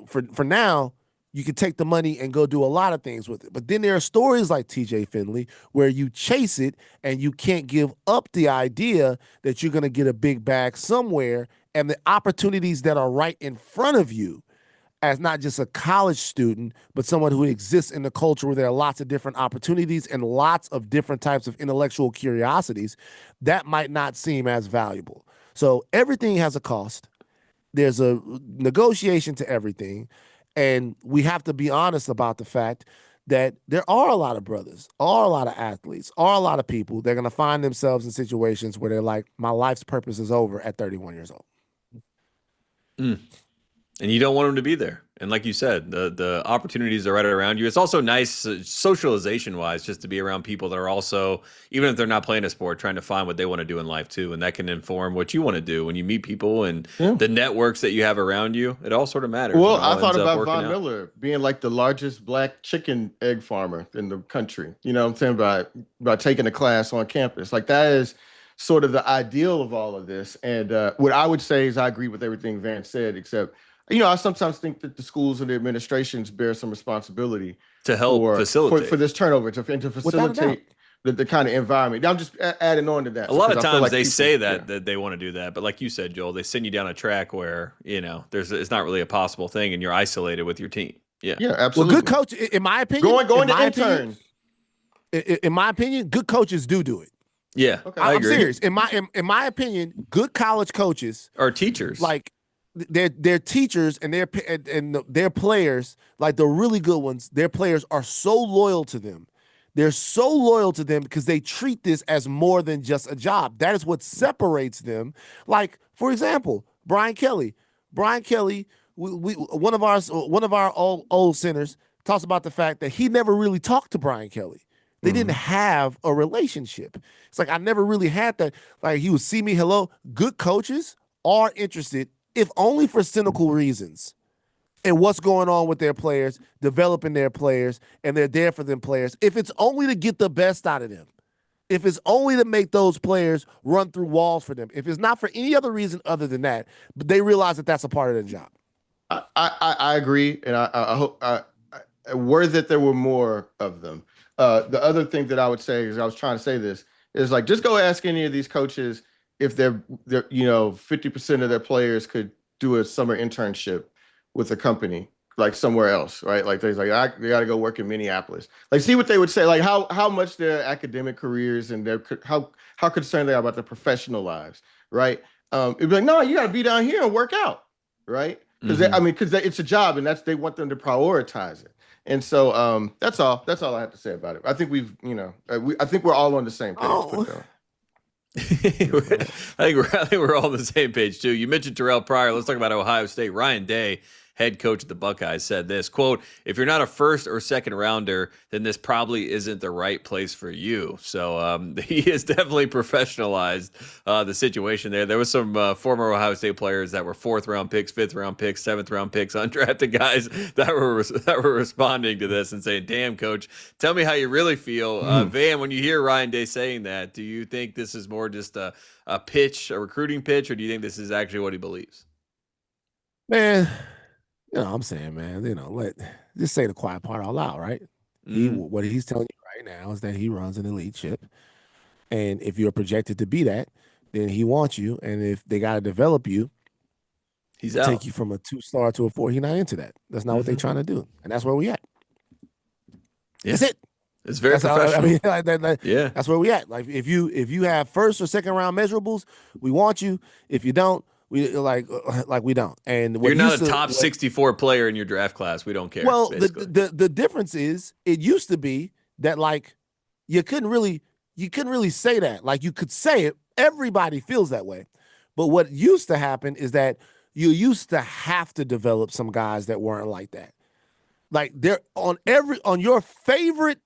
for now, you can take the money and go do a lot of things with it. But then there are stories like TJ Finley where you chase it and you can't give up the idea that you're going to get a big bag somewhere, and the opportunities that are right in front of you as not just a college student, but someone who exists in the culture where there are lots of different opportunities and lots of different types of intellectual curiosities, that might not seem as valuable. So everything has a cost. There's a negotiation to everything. And we have to be honest about the fact that there are a lot of brothers, are a lot of athletes, are a lot of people that are going to find themselves in situations where they're like, my life's purpose is over at 31 years old. And you don't want them to be there. And like you said, the opportunities are right around you. It's also nice socialization-wise just to be around people that are also, even if they're not playing a sport, trying to find what they want to do in life too. And that can inform what you want to do when you meet people and the networks that you have around you. It all sort of matters. Well, I thought about Von Miller being like the largest black chicken egg farmer in the country. You know what I'm saying? By taking a class on campus. Like that is sort of the ideal of all of this. And what I would say is I agree with everything Vance said, except I sometimes think that the schools and the administrations bear some responsibility to help facilitate for this turnover, to facilitate the kind of environment. I'm just adding on to that. A lot of times they say that they want to do that, but like you said, Joel, they send you down a track where it's not really a possible thing, and you're isolated with your team. Yeah, absolutely. Well, good coach, in my opinion, going to intern. In my opinion, good coaches do it. Yeah, okay. I'm serious. In my opinion, good college coaches are teachers. Like their teachers and their players, like the really good ones, their players are so loyal to them. They're so loyal to them because they treat this as more than just a job. That is what separates them. Like, for example, Brian Kelly. Brian Kelly, one of our old centers talks about the fact that he never really talked to Brian Kelly. They didn't have a relationship. It's like I never really had that. Like he would see me, hello. Good coaches are interested, if only for cynical reasons, and what's going on with their players, developing their players, and they're there for them players. If it's only to get the best out of them, if it's only to make those players run through walls for them, if it's not for any other reason other than that, but they realize that that's a part of the job. I agree, and I hope were that there were more of them. The other thing that I would say is, I was trying to say this, is like, just go ask any of these coaches if they're 50% of their players could do a summer internship with a company like somewhere else, right? Like they got to go work in Minneapolis. Like, see what they would say, like how much their academic careers and how concerned they are about their professional lives, right? It'd be like, no, you got to be down here and work out, right? Because it's a job, and they want them to prioritize it. And so that's all I have to say about it. I think I think we're all on the same page. I think we're all on the same page too. You mentioned Terrell Pryor. Let's talk about Ohio State. Ryan Day, head coach of the Buckeyes, said this, quote, "If you're not a first or second rounder, then this probably isn't the right place for you." So he has definitely professionalized the situation there. There was some former Ohio State players that were 4th round picks, 5th round picks, 7th round picks, undrafted guys that were responding to this and saying, "Damn, coach, tell me how you really feel." Van, when you hear Ryan Day saying that, do you think this is more just a pitch, a recruiting pitch, or do you think this is actually what he believes? Man, I'm saying, man, just say the quiet part out loud, right? What he's telling you right now is that he runs an elite ship. And if you're projected to be that, then he wants you. And if they got to develop you, he's take you from a 2-star to a 4, he's not into that. That's not what they're trying to do. And that's where we at. Yeah. That's it. It's very professional. Yeah. That's where we at. Like if you have 1st or 2nd round measurables, we want you. If you don't, we we don't. And you're not a top 64 player in your draft class. We don't care. Well, the difference is, it used to be that like you couldn't really say that. Like you could say it. Everybody feels that way. But what used to happen is that you used to have to develop some guys that weren't like that. Like they're on your favorite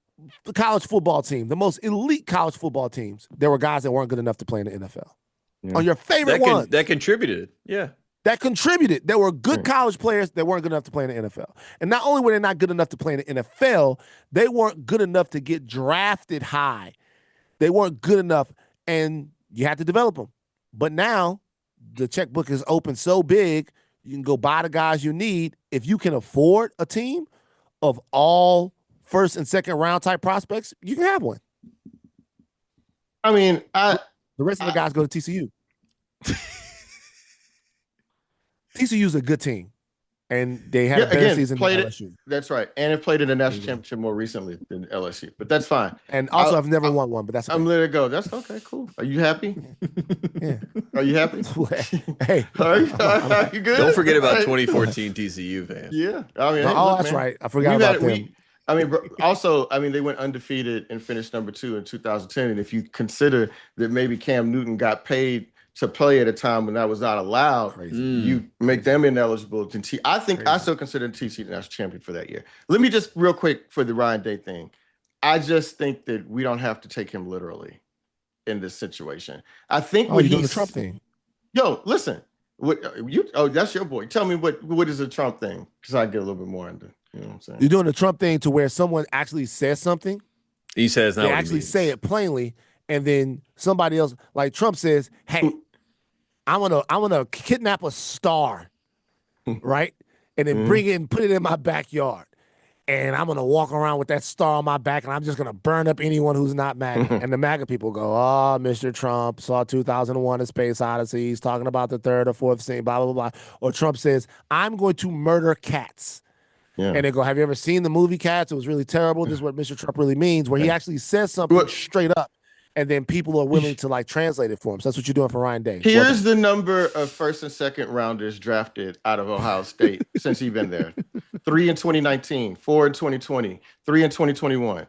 college football team, the most elite college football teams, there were guys that weren't good enough to play in the NFL. Yeah. On your favorite ones. That contributed. Yeah. that contributed. There were good college players that weren't good enough to play in the NFL. And not only were they not good enough to play in the NFL, they weren't good enough to get drafted high. They weren't good enough, and you had to develop them. But now the checkbook is open so big, you can go buy the guys you need. If you can afford a team of all first and second round type prospects, you can have one. I mean, the rest of the guys go to TCU. TCU's a good team, and they had a better season than LSU. That's right, and have played in the national championship more recently than LSU, but that's fine. And also, I've never won one, but that's okay. I'm letting it go. That's okay, cool. Are you happy? Yeah. Are you happy? Hey, are you good? Don't forget about 2014 TCU fans. Yeah, I mean, that's right. I forgot about them. They went undefeated and finished number 2 in 2010. And if you consider that maybe Cam Newton got paid to play at a time when that was not allowed, you make them ineligible. I still consider TCU the national champion for that year. Let me just real quick for the Ryan Day thing. I just think that we don't have to take him literally in this situation. I think you're doing the Trump thing. Yo, listen. That's your boy. Tell me what is a Trump thing? Because I get a little bit more into. You know what I'm saying? You're doing the Trump thing to where someone actually says something. He says they actually say it plainly, and then somebody else, like Trump, says, "Hey, I wanna kidnap a star, right? And then bring it and put it in my backyard, and I'm gonna walk around with that star on my back, and I'm just gonna burn up anyone who's not MAGA." And the MAGA people go, "Oh, Mr. Trump saw 2001: A Space Odyssey. He's talking about the third or fourth scene, blah blah blah." Or Trump says, "I'm going to murder cats." Yeah. And they go, "Have you ever seen the movie Cats? It was really terrible." This is what Mr. Trump really means, where he actually says something straight up, and then people are willing to like translate it for him. So that's what you're doing for Ryan Day. Here's the number of first and second rounders drafted out of Ohio State since he's been there: 3 in 2019, 4 in 2020, 3 in 2021,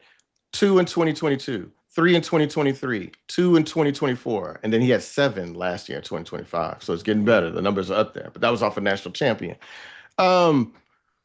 2 in 2022, 3 in 2023, 2 in 2024, and then he had 7 last year in 2025. So it's getting better. The numbers are up there, but that was off a national champion.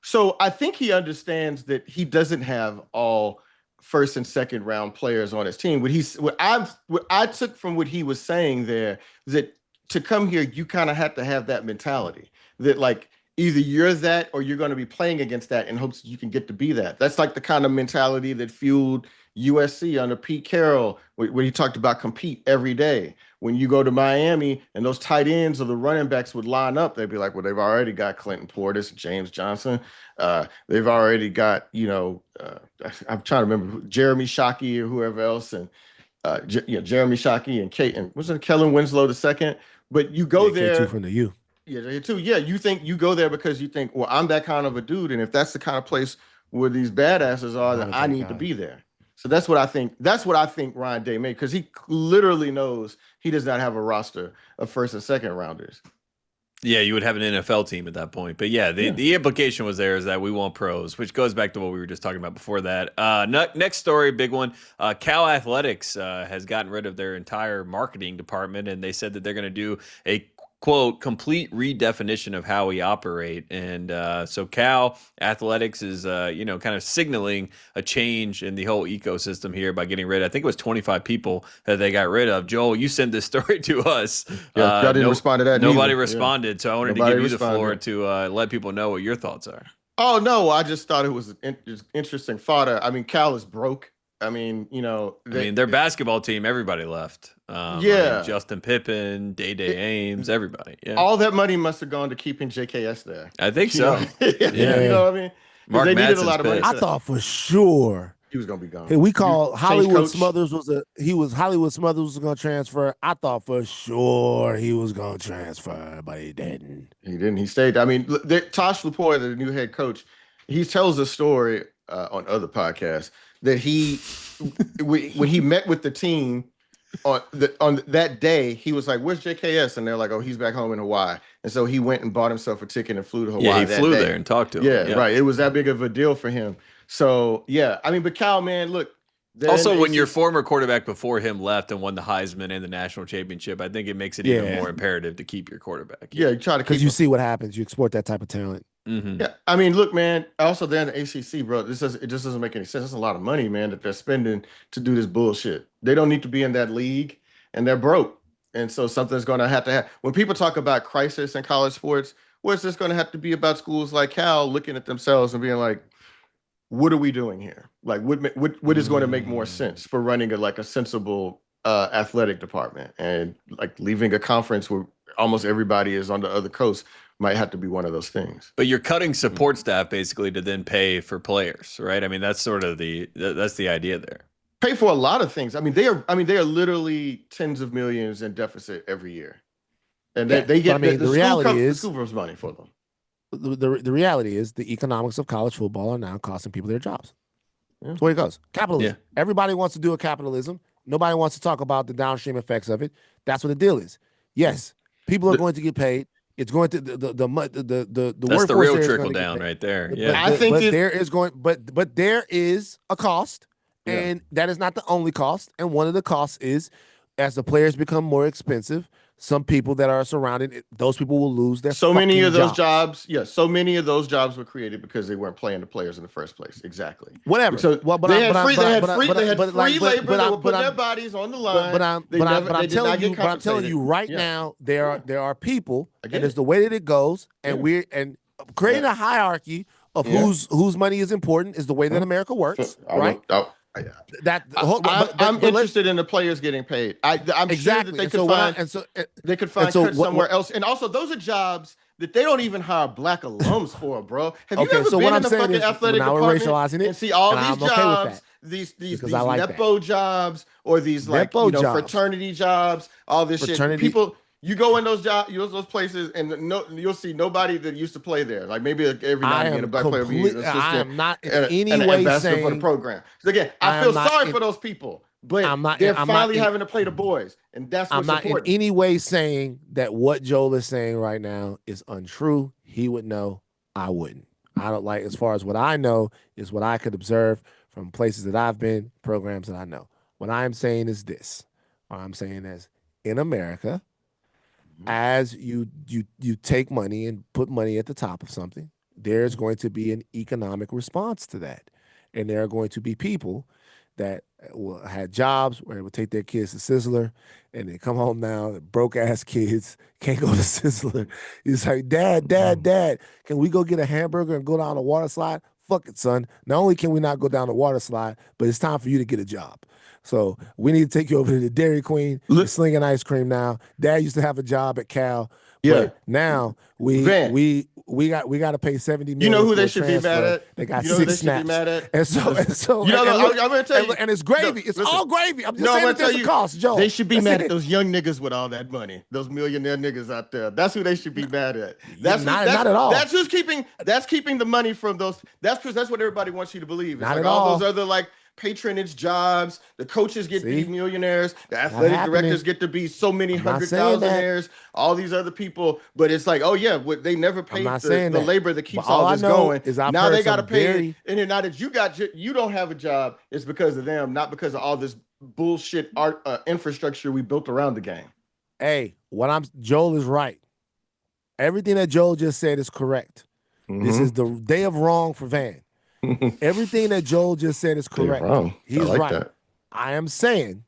So I think he understands that he doesn't have all first and second round players on his team. What I took from what he was saying there is that to come here, you kind of have to have that mentality that like either you're that or you're going to be playing against that in hopes that you can get to be that. That's like the kind of mentality that fueled USC under Pete Carroll, where he talked about compete every day. When you go to Miami and those tight ends or the running backs would line up, they'd be like, well, they've already got Clinton Portis, James Johnson. They've already got, I'm trying to remember, Jeremy Shockey or whoever else. And Jeremy Shockey and Kate, and was it Kellen Winslow II? But you go there. K2 from the U. Yeah, K2. Yeah, you think you go there because you think, well, I'm that kind of a dude. And if that's the kind of place where these badasses are, then I need to be there. So that's what I think. That's what I think Ryan Day made, because he literally knows he does not have a roster of first and second rounders. Yeah, you would have an NFL team at that point. But yeah, the implication was there is that we want pros, which goes back to what we were just talking about before that. Next story, big one. Cal Athletics has gotten rid of their entire marketing department, and they said that they're going to do a quote, complete redefinition of how we operate. And so Cal Athletics is, kind of signaling a change in the whole ecosystem here by getting rid of, I think it was 25 people that they got rid of. Joel, you sent this story to us. Yeah, I didn't respond to that. Nobody responded. So I wanted to give you the floor to let people know what your thoughts are. Oh, no, I just thought it was interesting fodder. I mean, Cal is broke. I mean, their basketball team, everybody left. Justin Pippen, Day-Day Ames, everybody. Yeah. All that money must have gone to keeping JKS there. I think so. You know what I mean? Mark they needed a lot of money. I thought for sure he was going to be gone. Hey, we called Hollywood Smothers Hollywood Smothers was going to transfer. I thought for sure he was going to transfer, but he didn't. He stayed. I mean, Tosh Lapointe, the new head coach, he tells a story on other podcasts that when he met with the team on that day, he was like, "Where's JKS?" And they're like, "Oh, he's back home in Hawaii." And so he went and bought himself a ticket and flew to Hawaii. Yeah, he flew there and talked to him. Yeah, right. It was that big of a deal for him. So yeah, I mean, but Cal, man, look. Also, when your former quarterback before him left and won the Heisman and the national championship, I think it makes it even more imperative to keep your quarterback. Yeah, you try to, because you see what happens. You export that type of talent. Mm-hmm. Yeah, I mean, look, man. Also, they're in the ACC, bro. It just doesn't make any sense. It's a lot of money, man, that they're spending to do this bullshit. They don't need to be in that league, and they're broke. And so something's going to happen. When people talk about crisis in college sports, what's this going to have to be about schools like Cal looking at themselves and being like, what are we doing here? Like, what is going to make more sense for running a sensible athletic department? And like leaving a conference where almost everybody is on the other coast might have to be one of those things. But you're cutting support staff basically to then pay for players, right? I mean, that's sort of that's the idea there. Pay for a lot of things. I mean, they are literally tens of millions in deficit every year, and they get. The reality is the school money for them. The reality is the economics of college football are now costing people their jobs. Yeah. That's where it goes. Capitalism. Yeah. Everybody wants to do a capitalism. Nobody wants to talk about the downstream effects of it. That's what the deal is. Yes, people are going to get paid. It's going to the that's the real trickle down right there. Yeah, I think there is a cost, and that is not the only cost. And one of the costs is as the players become more expensive, some people that are surrounded, those people will lose their so many of those jobs. Yes, so many of those jobs were created because they weren't playing the players in the first place. Exactly. Whatever. So they had free labor. They were putting their bodies on the line. But I'm telling you right now, there are people, and it's the way that it goes, and we're creating a hierarchy of whose money is important is the way that America works, right? I'm interested in the players getting paid. I'm sure that they could find cuts somewhere else. And also, those are jobs that they don't even hire black alums for, bro. Have you ever been in the fucking athletic department and see all these jobs, these nepo jobs, or these fraternity jobs, all this shit? People. You go in those jobs, those places, and you'll see nobody that used to play there. Like maybe every now and again, a black player will be an assistant. I am not in any way saying for the program. So again, I feel sorry for those people, but they're finally having to play the boys, and that's what's important. I'm not in any way saying that what Joel is saying right now is untrue. He would know, I wouldn't. I don't like, as far as what I know is what I could observe from places that I've been, programs that I know. What I'm saying is this. What I'm saying is, in America, as you take money and put money at the top of something, there's going to be an economic response to that. And there are going to be people that had jobs where they would take their kids to Sizzler, and they come home now, broke-ass kids, can't go to Sizzler. He's like, Dad, can we go get a hamburger and go down a water slide? Fuck it, son. Not only can we not go down the water slide, but it's time for you to get a job. So we need to take you over to the Dairy Queen, slinging ice cream now. Dad used to have a job at Cal. But now we got to pay $70 million. You know who they should be mad at? They got 6 snaps. And so I'm gonna tell you, and it's gravy. It's all gravy. I'm just saying that there's a cost, Joe. They should be mad at those young niggas with all that money. Those millionaire niggas out there. That's who they should be mad at. Not at all. That's who's keeping the money from those. That's because that's what everybody wants you to believe. It's not like at all those other patronage jobs. The coaches get to be millionaires. The athletic directors get to be so many $100,000. All these other people, but it's like, they never paid the labor that keeps all this going. Now they got to pay it, and then now that you don't have a job, it's because of them, not because of all this bullshit infrastructure we built around the game. Hey, Joel is right. Everything that Joel just said is correct. Mm-hmm. This is the day of wrong for Van. Everything that Joel just said is correct. He's right. That. I am saying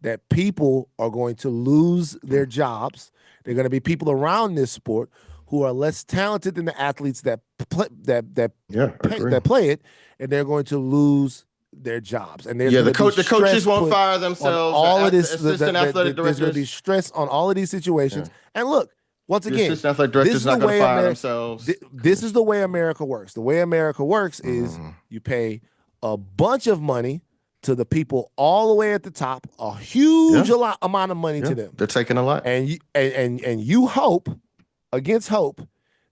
that people are going to lose their jobs. They're going to be people around this sport who are less talented than the athletes that play it, and they're going to lose their jobs. And the coaches won't fire themselves. All of this, there's going to be stress on all of these situations. And look. Once again, this is the way America works. The way America works is you pay a bunch of money to the people all the way at the top, a huge amount of money to them. They're taking a lot, and you hope against hope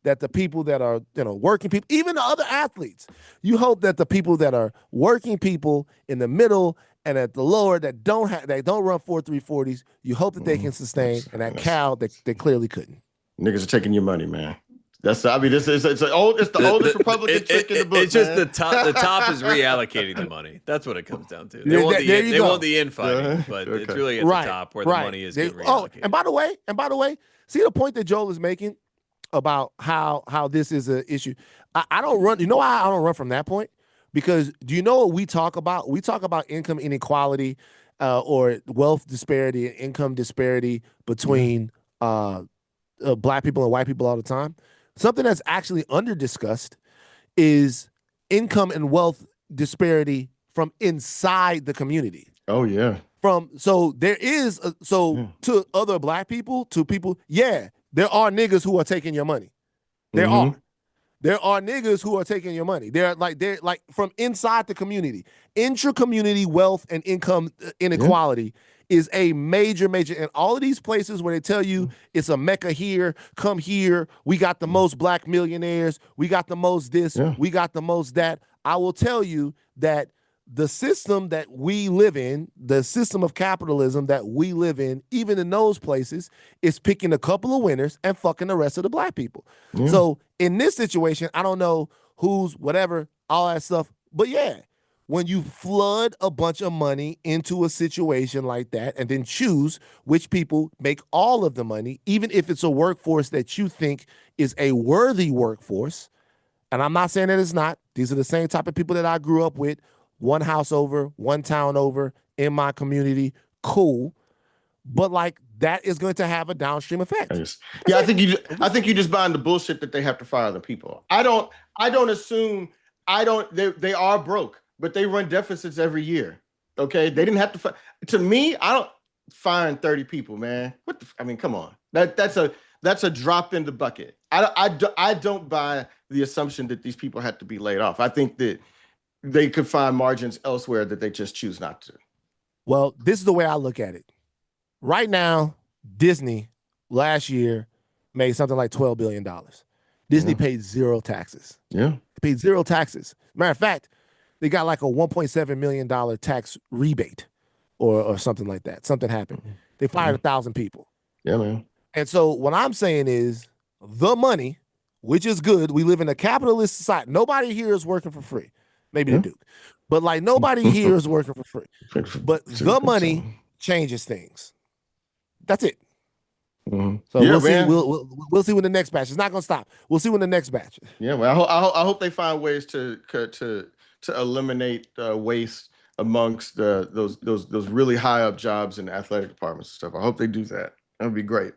that the people that are working people, even the other athletes, you hope that the people that are working people in the middle and at the lower that don't run 4.340s, you hope that they can sustain. And at Cal, they clearly couldn't. Niggas are taking your money, man. It's the oldest Republican trick in the book. It's just the top is reallocating the money. That's what it comes down to. They want the infighting, but it's really at the top where the money is getting reallocated. And by the way, see the point that Joel is making about how this is an issue. I don't run. You know why I don't run from that point? Because do you know what we talk about? We talk about income inequality or wealth disparity and income disparity between black people and white people all the time. Something that's actually under discussed is income and wealth disparity from inside the community. Oh yeah. So there is to other black people, to people, there are niggas who are taking your money. There are niggas who are taking your money. They're like from inside the community. Intra-community wealth and income inequality is a major, and all of these places where they tell you it's a mecca here, come here, we got the most black millionaires, we got the most this, we got the most that. I will tell you that the system that we live in, the system of capitalism that we live in, even in those places, is picking a couple of winners and fucking the rest of the black people. So in this situation, I don't know who's whatever, all that stuff, but when you flood a bunch of money into a situation like that and then choose which people make all of the money, even if it's a workforce that you think is a worthy workforce, and I'm not saying that it's not, these are the same type of people that I grew up with, one house over, one town over, in my community, cool, but like that is going to have a downstream effect. I think you just buying the bullshit that they have to fire the people. I don't assume, they are broke, but they run deficits every year. Okay, they didn't have to. To me, I don't fine 30 people, man. Come on. That's a drop in the bucket. I don't buy the assumption that these people had to be laid off. I think that they could find margins elsewhere that they just choose not to. Well, this is the way I look at it. Right now, Disney last year made something like $12 billion. Disney paid zero taxes. They paid zero taxes. Matter of fact, they got like a $1.7 million tax rebate or something like that. Something happened. They fired 1,000 people. Yeah, man. And so what I'm saying is the money, which is good. We live in a capitalist society. Nobody here is working for free. Maybe they do. But like nobody here is working for free. But the money changes things. That's it. So we'll see. We'll see when the next batch. It's not gonna stop. We'll see when the next batch. Yeah, well, I hope they find ways to eliminate waste amongst those really high up jobs in the athletic departments and stuff. I hope they do that. That would be great.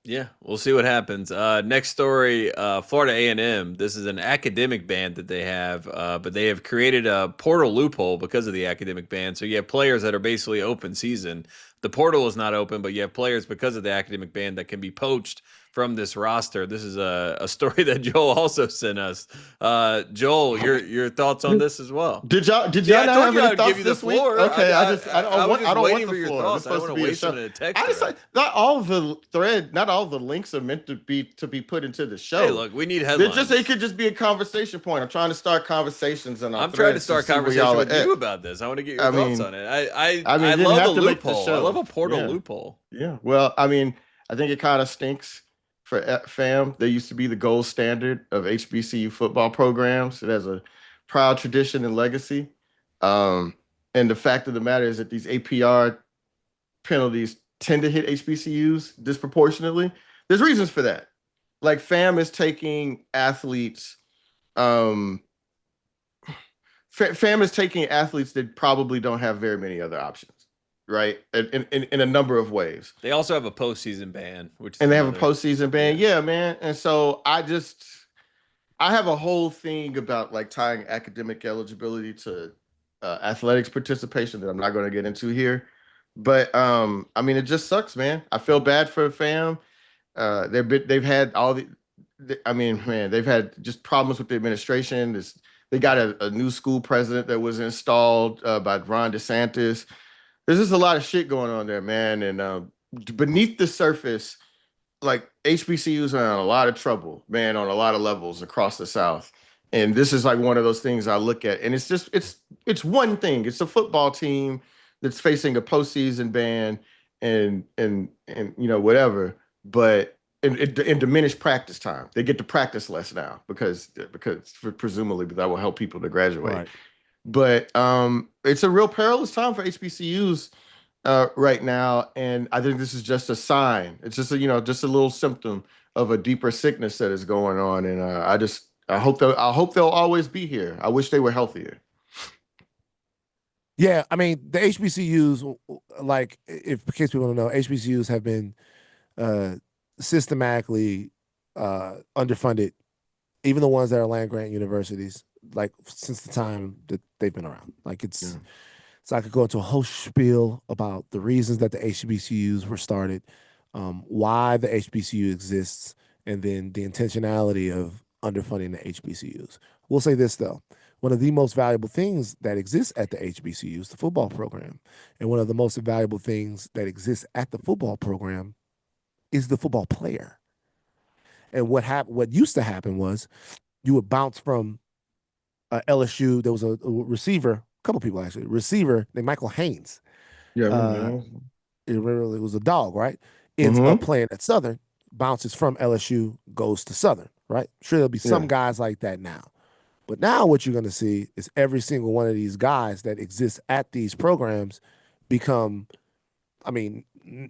Yeah, we'll see what happens. Next story, Florida A&M. This is an academic ban that they have, but they have created a portal loophole because of the academic ban. So you have players that are basically open season. The portal is not open, but you have players because of the academic ban that can be poached from this roster. This is a story that Joel also sent us. Joel, your thoughts on this as well? Did y'all not have any thoughts this week? Okay, I don't want the floor. It's supposed to be a show. Not all the links are meant to be put into the show. Hey, look, we need headlines. It could just be a conversation point. I'm trying to start conversations, and I'm trying to start conversation with you about this. I want to get your thoughts on it. I love a loophole. I love a portal loophole. Yeah. Well, I think it kind of stinks for FAM. They used to be the gold standard of HBCU football programs. It has a proud tradition and legacy. And the fact of the matter is that these APR penalties tend to hit HBCUs disproportionately. There's reasons for that. Like FAM is taking athletes. FAM is taking athletes that probably don't have very many other options. Right, in a number of ways. They also have a postseason ban, they have a postseason ban. Yeah, man. And so I have a whole thing about like tying academic eligibility to athletics participation that I'm not going to get into here. But it just sucks, man. I feel bad for FAM. They've had they've had just problems with the administration. They got a new school president that was installed by Ron DeSantis. There's just a lot of shit going on there, man. And beneath the surface, like HBCUs are in a lot of trouble, man, on a lot of levels across the South. And this is like one of those things I look at. And it's one thing. It's a football team that's facing a postseason ban and whatever. But in diminished practice time, they get to practice less now because presumably that will help people to graduate. Right. But it's a real perilous time for HBCUs right now, and I think this is just a sign. It's just a little symptom of a deeper sickness that is going on, and I hope they'll always be here. I wish they were healthier. Yeah, I mean the HBCUs, like if in case people don't know, HBCUs have been systematically underfunded, even the ones that are land grant universities, like since the time that they've been around. Like it's so I could go into a whole spiel about the reasons that the HBCUs were started, why the HBCU exists, and then the intentionality of underfunding the HBCUs. We'll say this though. One of the most valuable things that exists at the HBCU is the football program. And one of the most valuable things that exists at the football program is the football player. And what used to happen was you would bounce from LSU. There was a receiver, a couple people actually, receiver named Michael Haynes. Yeah, it was a dog, right? Ends up playing at Southern, bounces from LSU, goes to Southern, right? Sure, there'll be some guys like that now. But now what you're going to see is every single one of these guys that exist at these programs become, I mean,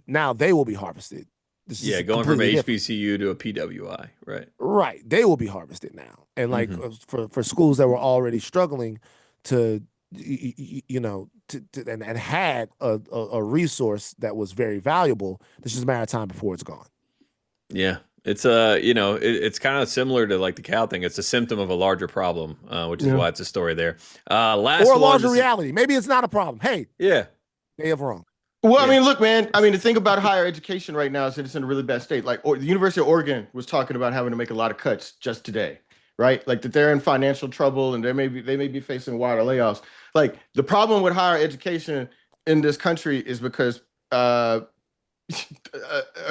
now they will be harvested. Going from HBCU to a PWI, right? Right. They will be harvested now. And like for schools that were already struggling to, and had a resource that was very valuable, it's just a matter of time before it's gone. Yeah. It's it's kind of similar to like the Cal thing. It's a symptom of a larger problem, which is why it's a story there. Last or a one, larger reality. Maybe it's not a problem. Hey, they have wrong. Well, I mean, look, man. I mean, the thing about higher education right now is that it's in a really bad state. Like, the University of Oregon was talking about having to make a lot of cuts just today, right? Like that they're in financial trouble and they may be facing wider layoffs. Like the problem with higher education in this country is because a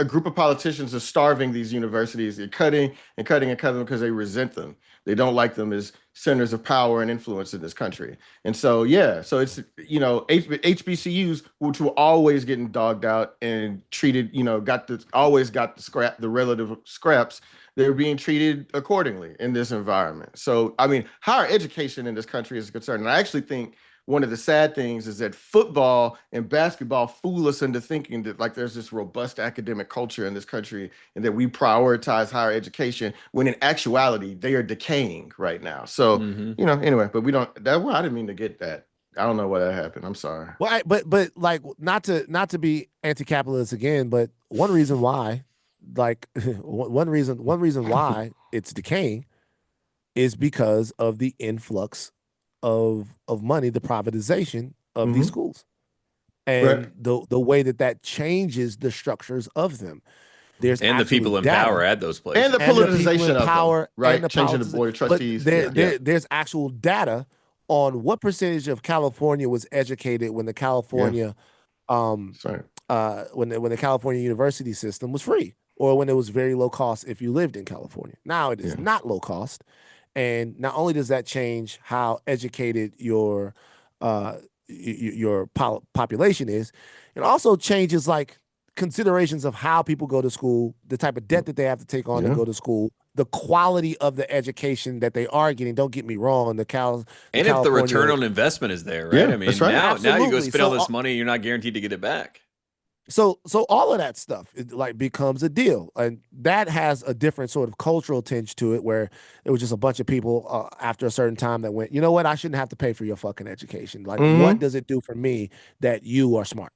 group of politicians are starving these universities. They're cutting because they resent them. They don't like them as centers of power and influence in this country. And so, so it's, HBCUs, which were always getting dogged out and treated, always got the relative scraps. They're being treated accordingly in this environment. So, I mean, higher education in this country is a concern. And I actually think one of the sad things is that football and basketball fool us into thinking that like there's this robust academic culture in this country and that we prioritize higher education when in actuality they are decaying right now. So, anyway, but we don't, I didn't mean to get that. I don't know why that happened. I'm sorry. Well, but like not to be anti-capitalist again, but one reason why why it's decaying is because of the influx of money, the privatization of these schools, and the way that changes the structures of them. There's the people in power at those places, and the politicization of power, right? Changing the board of trustees. There's actual data on what percentage of California was educated when the California, when the California university system was free, or when it was very low cost if you lived in California. Now it is not low cost. And not only does that change how educated your population is, it also changes like considerations of how people go to school, the type of debt that they have to take on to go to school, the quality of the education that they are getting. Don't get me wrong, if the return on investment is there, right? Yeah, I mean, that's right. now you go spend all this money, you're not guaranteed to get it back. So all of that stuff becomes a deal, and that has a different sort of cultural tinge to it, where it was just a bunch of people after a certain time that went, you know what, I shouldn't have to pay for your fucking education. Like, what does it do for me that you are smart?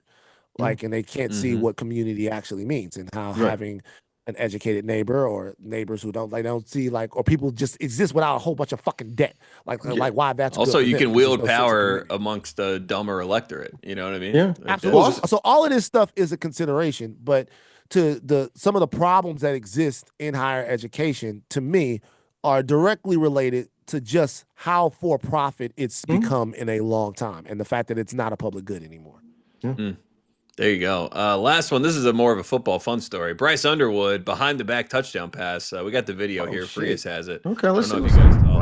Like, and they can't see what community actually means and how having an educated neighbor or neighbors who don't see or people just exist without a whole bunch of fucking debt. Like why that's also good you can wield power of amongst a dumber electorate. You know what I mean? Yeah, absolutely. So all of this stuff is a consideration, but to some of the problems that exist in higher education, to me, are directly related to just how for profit it's become in a long time, and the fact that it's not a public good anymore. There you go. Last one. This is more of a football fun story. Bryce Underwood behind the back touchdown pass. We got the video here. Frias has it. Okay, let's see. I don't know if you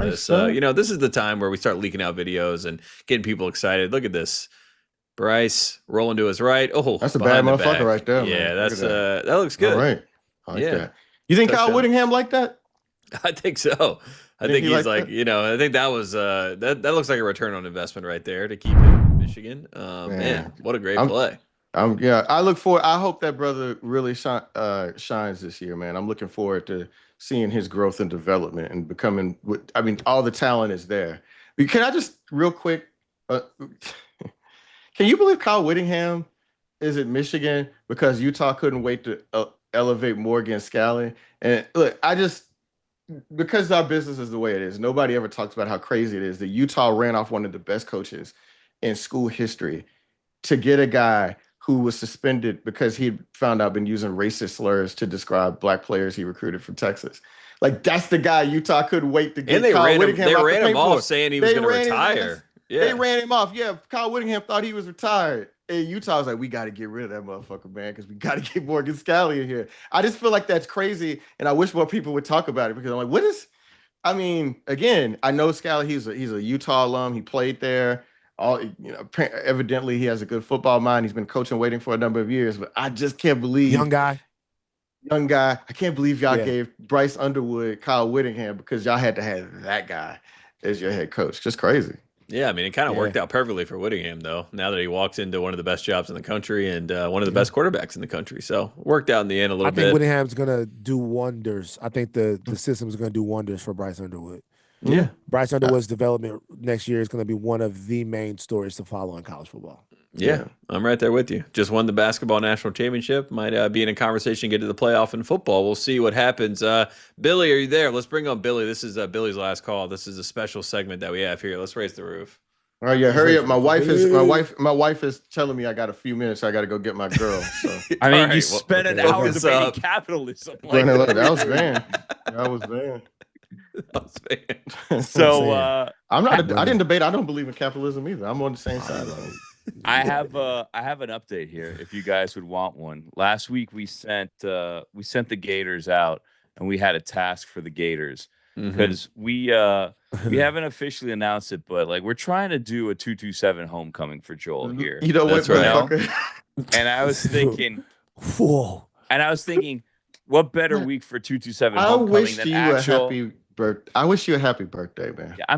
guys saw this. This is the time where we start leaking out videos and getting people excited. Look at this. Bryce rolling to his right. Oh, that's a bad motherfucker right there. Yeah, man. that looks good. All right. I like that. You think Kyle Whittingham like that? I think so. I think he's like, I think that was that looks like a return on investment right there to keep him in Michigan. Man, what a great play. I look forward. I hope that brother really shines this year, man. I'm looking forward to seeing his growth and development and becoming. All the talent is there. Can I just real quick? Can you believe Kyle Whittingham is at Michigan because Utah couldn't wait to elevate Morgan Scalley? And look, because our business is the way it is, nobody ever talks about how crazy it is that Utah ran off one of the best coaches in school history to get a guy who was suspended because he found out been using racist slurs to describe black players he recruited from Texas. Like, that's the guy Utah couldn't wait to get. And they Kyle ran Whittingham him off saying he was going to retire. Yeah. They ran him off. Yeah, Kyle Whittingham thought he was retired. And Utah was like, we got to get rid of that motherfucker, man, because we got to get Morgan Scalley in here. I just feel like that's crazy, and I wish more people would talk about it because I'm like, again, I know Scalley, he's a Utah alum. He played there. Evidently he has a good football mind. He's been coaching waiting for a number of years, but I just can't believe young guy. I can't believe y'all gave Bryce Underwood Kyle Whittingham because y'all had to have that guy as your head coach. Just crazy. Yeah, I mean, it kind of worked out perfectly for Whittingham, though, now that he walks into one of the best jobs in the country and one of the best quarterbacks in the country. So worked out in the end a little bit. I think Whittingham's going to do wonders. I think the system is going to do wonders for Bryce Underwood. Yeah. Bryce Underwood's development next year is going to be one of the main stories to follow in college football. Yeah, I'm right there with you. Just won the basketball national championship. Might be in a conversation, get to the playoff in football. We'll see what happens. Billy, are you there? Let's bring on Billy. This is Billy's last call. This is a special segment that we have here. Let's raise the roof. All right, hurry up. My wife is telling me I got a few minutes. So I got to go get my girl. So I mean, you spent an hour debating capitalism. Like that was Van. That was Van. So I didn't debate. I don't believe in capitalism either. I'm on the same side of it. I have an update here if you guys would want one. Last week we sent the Gators out and we had a task for the Gators because we haven't officially announced it, but like we're trying to do a 227 homecoming for Joel here. You know what, right. And I was thinking, what better week for 227 homecoming than actual? I wish you a happy birthday, man. Yeah,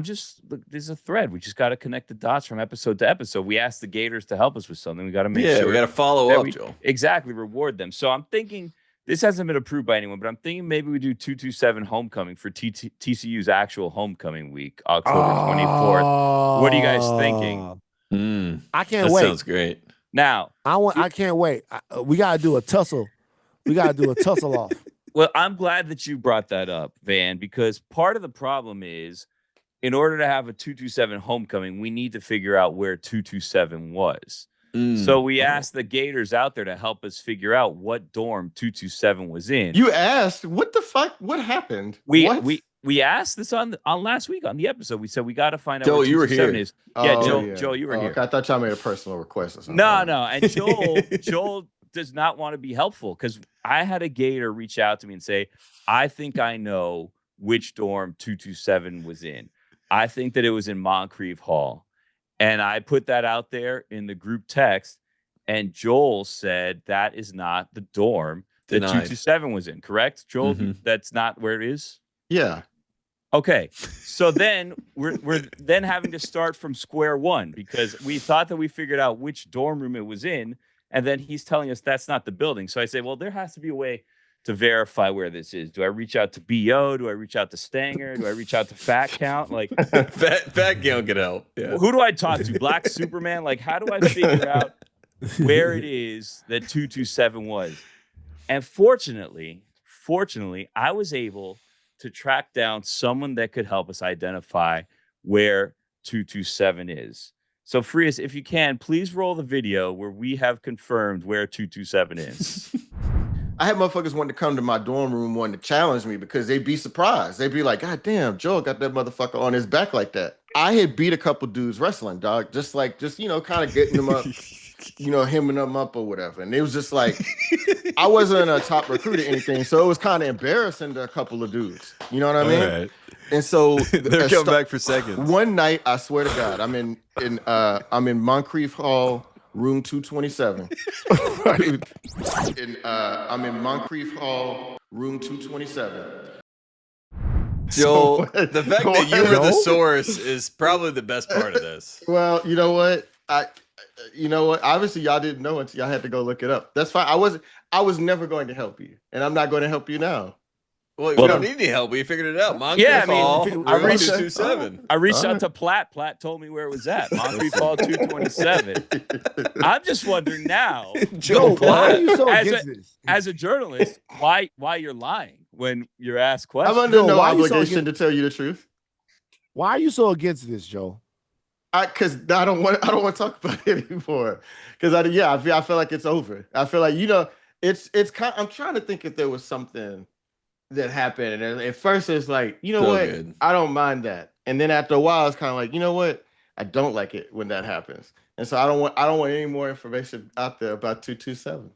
look, there's a thread. We just got to connect the dots from episode to episode. We asked the Gators to help us with something. We got to make sure. Yeah, we got to follow up, Joel. Exactly, reward them. So I'm thinking, this hasn't been approved by anyone, but I'm thinking maybe we do 227 homecoming for TCU's actual homecoming week, October 24th. What are you guys thinking? I can't wait. Sounds great. Now, I can't wait. We got to do a tussle. We got to do a tussle off. Well, I'm glad that you brought that up, Van, because part of the problem is in order to have a 227 homecoming, we need to figure out where 227 was. So we asked the Gators out there to help us figure out what dorm 227 was in. You asked, what the fuck? What happened? We asked this on last week on the episode. We said we got to find out. Joel, you were here. Is. Yeah, Joel, you were here. Okay. I thought y'all made a personal request or something. No. And Joel does not want to be helpful because I had a Gator reach out to me and say, I think I know which dorm 227 was in. I think that it was in Moncrief Hall. And I put that out there in the group text, and Joel said that is not the dorm that 227 was in, correct? Joel, that's not where it is? Yeah. Okay. So then we're then having to start from square one because we thought that we figured out which dorm room it was in. And then he's telling us that's not the building. So I say, well, there has to be a way to verify where this is. Do I reach out to BO? Do I reach out to Stanger? Do I reach out to Fat Count? Like Fat Count can help. Yeah. Who do I talk to? Black Superman? Like, how do I figure out where it is that 227 was? And fortunately, I was able to track down someone that could help us identify where 227 is. So, Frias, if you can, please roll the video where we have confirmed where 227 is. I had motherfuckers wanting to come to my dorm room wanting to challenge me because they'd be surprised. They'd be like, God damn, Joel got that motherfucker on his back like that. I had beat a couple dudes wrestling, dog. Just kind of getting them up, hemming them up or whatever. And it was just like, I wasn't a top recruit or anything. So it was kind of embarrassing to a couple of dudes. You know what I mean? Right. And so they're coming back for seconds. One night, I swear to God, I'm in Moncrief Hall, room 227. I'm in Moncrief Hall, room 227. Joel, the fact that you were the source is probably the best part of this. Well, you know what? Obviously, y'all didn't know until y'all had to go look it up. That's fine. I was never going to help you, and I'm not going to help you now. Well, we don't need any help. We figured it out. Yeah, I reached 227. I reached out to Platt. Platt told me where it was at. Moncrief Hall 227. I'm just wondering now, Joe, why are you so against this? As a journalist, why you're lying when you're asked questions? I'm under no obligation to tell you the truth. Why are you so against this, Joe? Because I don't want to talk about it anymore. Because I feel like it's over. I feel like it's kind. I'm trying to think if there was something that happened, and at first it's like, what, I don't mind that, and then after a while it's kind of like, you know what, I don't like it when that happens, and so I don't want any more information out there about 227.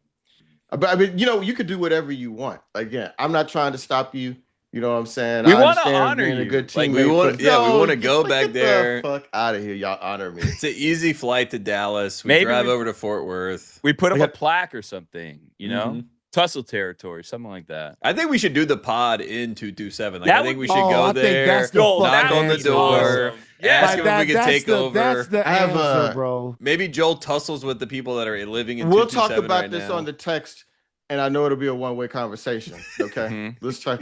But I mean, you could do whatever you want. Again, I'm not trying to stop you. You know what I'm saying? We want to honor you. A good teammate. Like we want to go back there. Fuck out of here, y'all honor me. It's an easy flight to Dallas. We drive over to Fort Worth. We put up a plaque or something. Tussle territory, something like that. I think we should do the pod in 227. I think we should go there, knock on the door, ask him if we can take over. That's the answer, bro. Maybe Joel tussles with the people that are living in 227 We'll talk about right this now. on the text, and I know it'll be a one-way conversation. Okay, let's try.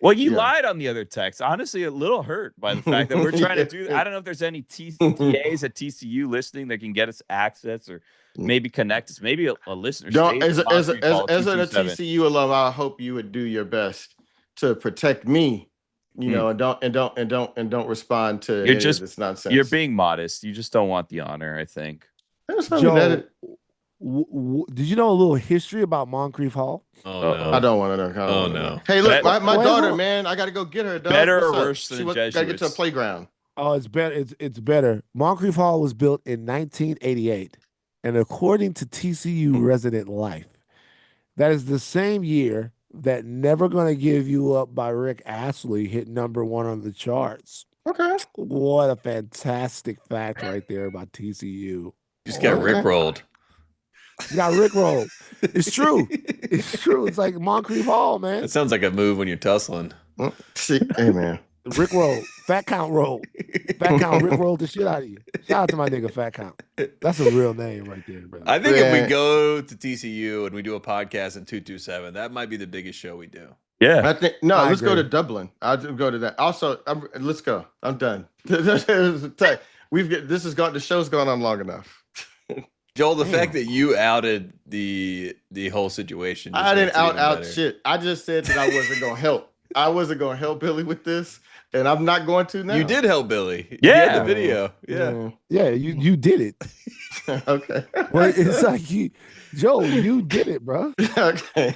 Well, you lied on the other text. Honestly, a little hurt by the fact that we're trying to do. I don't know if there's any TAs at TCU listening that can get us access or maybe connect us. Maybe a listener. As a TCU alum, I hope you would do your best to protect me. And don't respond to this nonsense. You're being modest. You just don't want the honor, I think. Joe, did you know a little history about Moncrief Hall? Oh, no. I don't want to know. Oh, no. Hey, look, my daughter, man, I got to go get her. Dog. Better or worse than Got to get to a playground. Oh, it's better. It's better. Moncrief Hall was built in 1988, and according to TCU Resident Life, that is the same year that "Never Gonna Give You Up" by Rick Astley hit #1 on the charts. Okay, what a fantastic fact right there about TCU. Just got rickrolled. You got rickrolled. It's true. It's true. It's like Moncrief Hall, man. It sounds like a move when you're tussling. Hey, man. Rickroll. Fat count roll. Fat count rickrolled the shit out of you. Shout out to my nigga Fat Count. That's a real name right there, brother. I think if we go to TCU and we do a podcast in 227, that might be the biggest show we do. Yeah. I think let's go to Dublin. I'll go to that. Also, let's go. I'm done. The show's gone on long enough. Joel, the fact that you outed the whole situation. I didn't out shit. I just said that I wasn't gonna help. I wasn't gonna help Billy with this, and I'm not going to now. You did help Billy. Yeah. You had the video. Yeah, you did it. Okay. Well, it's like Joe, you did it, bro. Okay.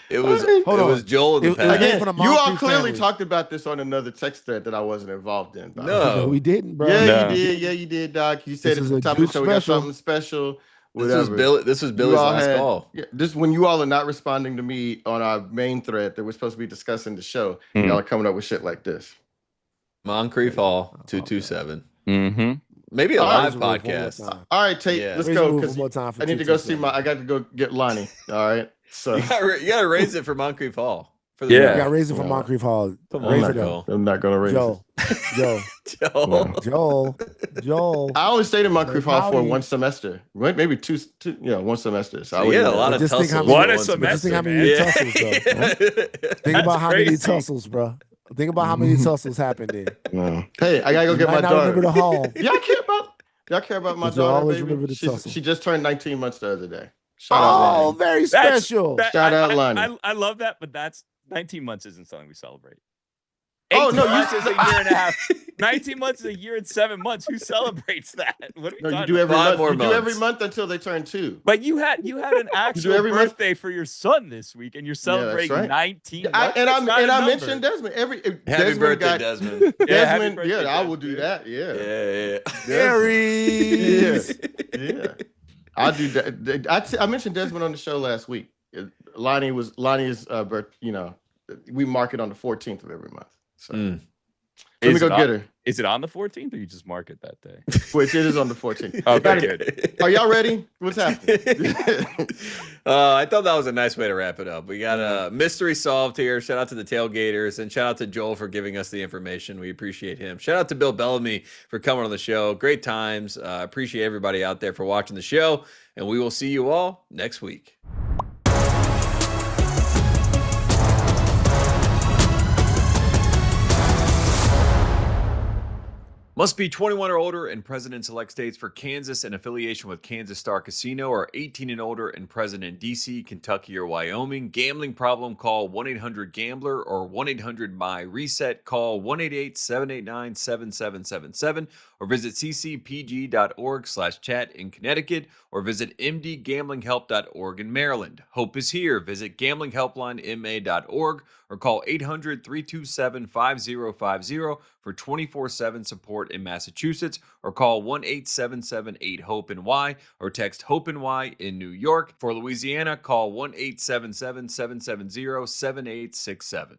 It was Joel in the past. Again, you all clearly talked about this on another text thread that I wasn't involved in. No, we didn't, bro. Yeah, you did. Yeah, you did, Doc. You said it's the top of the show. We got something special. Whatever. This was Billy's last call. Yeah, this when you all are not responding to me on our main thread that we're supposed to be discussing the show. Y'all are coming up with shit like this. Moncrief Hall 227. Mm-hmm. Maybe a live podcast. All right, Tate, let's go because I need to go see I got to go get Lonnie. All right. So you gotta raise it for Moncrief Hall. You gotta raise it for Moncrief Hall. I'm not gonna raise it. Joel. I only stayed in Moncrief Hall for one semester. Maybe two, one semester. So a lot of tussles. What a semester. Just think how many tussles, though. Think about how many tussles, bro. Think about how many tussles happened there. No. Hey, I gotta go get my daughter. Remember the hall. Y'all care about my daughter, always baby? Remember the tussle. She just turned 19 months the other day. Shout out, Lonnie. Very special. Shout out, Lonnie. I love that, but that's 19 months isn't something we celebrate. 18 months is a year and a half. 19 months is a year and 7 months. Who celebrates that? What are we talking you do every about? month. You do every month until they turn 2. But you had an actual birthday for your son this week, and you're celebrating 19 months. I mentioned Desmond. Happy birthday, Desmond. Desmond, I will do that. Yeah. Aries. Yeah. I'll do that. I mentioned Desmond on the show last week. Lonnie's birth. We mark it on the 14th of every month. So let me go get her. Is it on the 14th, or you just mark it that day? Which it is on the 14th. Okay, good. Are y'all ready? What's happening? I thought that was a nice way to wrap it up. We got a mystery solved here. Shout out to the tailgaters, and shout out to Joel for giving us the information. We appreciate him. Shout out to Bill Bellamy for coming on the show. Great times. Appreciate everybody out there for watching the show, and we will see you all next week. Must be 21 or older and present in select states for Kansas and affiliation with Kansas Star Casino, or 18 and older and present in D.C., Kentucky, or Wyoming. Gambling problem? Call 1-800-GAMBLER or 1-800-MY-RESET. Call 1-888-789-7777 or visit ccpg.org/chat in Connecticut, or visit mdgamblinghelp.org in Maryland. Hope is here. Visit gamblinghelplinema.org or call 800-327-5050 for 24/7 support in Massachusetts, or call 1-877-8-HOPE-NY or text HOPE-NY in New York. For Louisiana, call 1-877-770-7867.